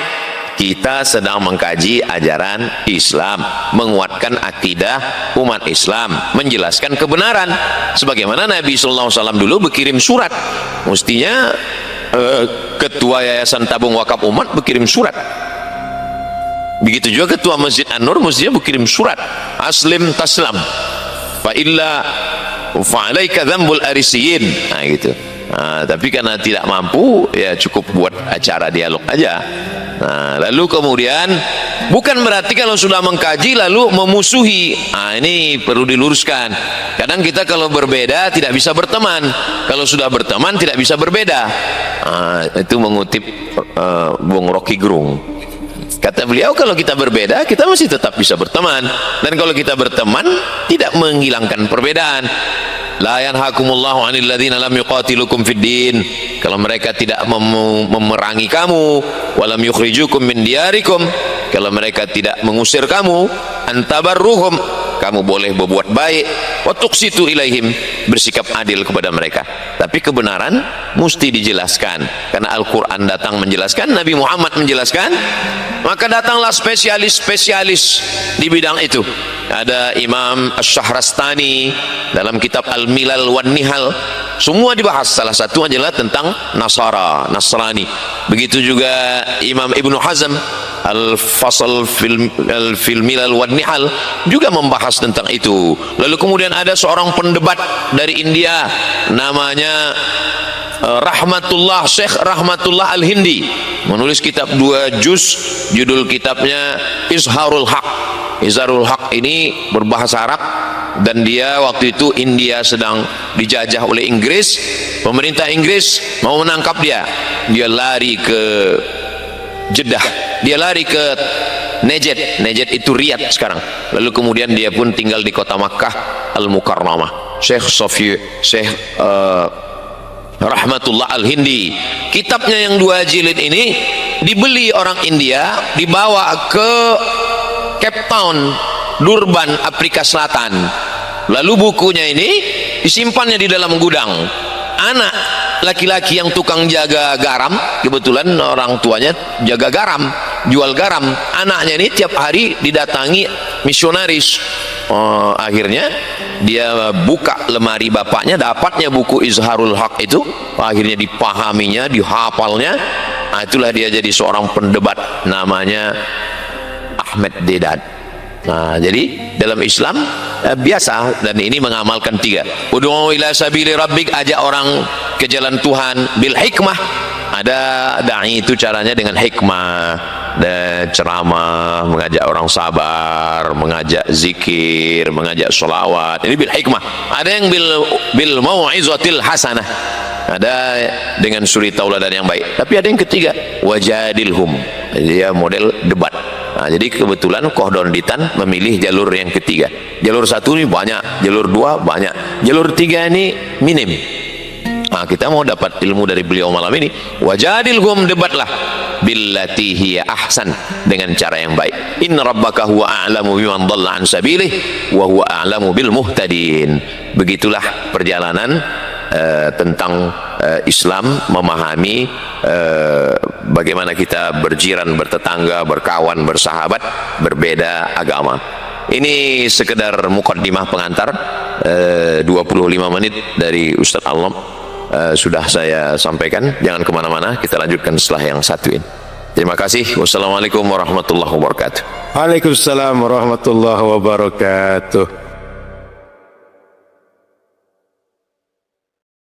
Kita sedang mengkaji ajaran Islam, menguatkan akidah umat Islam, menjelaskan kebenaran. Sebagaimana Nabi SAW dulu berkirim surat, mestinya ketua Yayasan Tabung Wakaf Umat berkirim surat. Begitu juga ketua Masjid An-Nur mestinya berkirim surat, aslim taslam, fa illa fa'alaika dzambul arisiyin. Nah gitu. Nah, tapi karena tidak mampu, ya cukup buat acara dialog aja. Nah, lalu kemudian bukan berarti kalau sudah mengkaji lalu memusuhi. Nah, ini perlu diluruskan. Kadang kita kalau berbeda tidak bisa berteman, kalau sudah berteman tidak bisa berbeda. Nah, itu mengutip Bung Rocky Gerung. Kata beliau, kalau kita berbeda kita masih tetap bisa berteman, dan kalau kita berteman tidak menghilangkan perbedaan. La yanhakumullahu 'anil ladzina lam yuqatilukum fid din. Kalau mereka tidak memerangi kamu, walam yukhrijukum min diyarikum, kalau mereka tidak mengusir kamu, antabarruhum, kamu boleh berbuat baik, wa tuqsitu ilaihim, bersikap adil kepada mereka. Tapi kebenaran mesti dijelaskan, karena Al-Quran datang menjelaskan, Nabi Muhammad menjelaskan, maka datanglah spesialis-spesialis di bidang itu. Ada Imam Asy-Syahrastani dalam kitab Al-Milal wan Nihal, semua dibahas. Salah satu adalah tentang Nasrani. Begitu juga Imam Ibnu Hazm Al-Fasl fil Milal wan Nihal juga membahas tentang itu. Lalu kemudian ada seorang pendebat dari India namanya Syekh Rahmatullah Al-Hindi, menulis kitab 2 juz, judul kitabnya Izharul Haq. Izharul Haq ini berbahasa Arab dan dia waktu itu India sedang dijajah oleh Inggris. Pemerintah Inggris mau menangkap dia. Dia lari ke Jeddah, dia lari ke Najd. Najd itu Riyadh sekarang. Lalu kemudian dia pun tinggal di kota Makkah Al-Mukarramah. Syekh Rahmatullah Al-Hindi, kitabnya yang 2 jilid ini dibeli orang India, dibawa ke Cape Town, Durban, Afrika Selatan. Lalu bukunya ini disimpannya di dalam gudang. Anak laki-laki yang tukang jaga garam, kebetulan orang tuanya jaga garam, jual garam. Anaknya ini tiap hari didatangi misionaris. Akhirnya dia buka lemari bapaknya, dapatnya buku Izharul Haq itu. Akhirnya dipahaminya, dihafalnya. Itulah dia jadi seorang pendebat, namanya Ahmad Deedat. Jadi dalam Islam biasa, dan ini mengamalkan 3. Ud'u ila sabili rabbik, ajak orang ke jalan Tuhan bil hikmah. Ada dai itu caranya dengan hikmah, dan ceramah, mengajak orang sabar, mengajak zikir, mengajak sholawat. Ini bil hikmah. Ada yang bil mau'izatil hasanah, ada dengan suri tauladan yang baik. Tapi ada yang ketiga, wajadilhum, dia model debat. Jadi kebetulan Kohdonditan memilih jalur yang ketiga. Jalur 1 ini banyak, jalur 2 banyak, jalur 3 ini minim. Kita mau dapat ilmu dari beliau malam ini, wajadilhum, debatlah billati hiya ahsan, dengan cara yang baik. Inna rabbaka huwa a'lamu biman dhalla an sabilih wa huwa a'lamu bil muhtadin. Begitulah perjalanan tentang Islam, memahami bagaimana kita berjiran, bertetangga, berkawan, bersahabat, berbeda agama. Ini sekedar mukaddimah pengantar, 25 menit dari Ustaz Alam sudah saya sampaikan. Jangan kemana-mana, kita lanjutkan setelah yang satu ini. Terima kasih. Wassalamualaikum warahmatullahi wabarakatuh. Waalaikumsalam warahmatullahi wabarakatuh.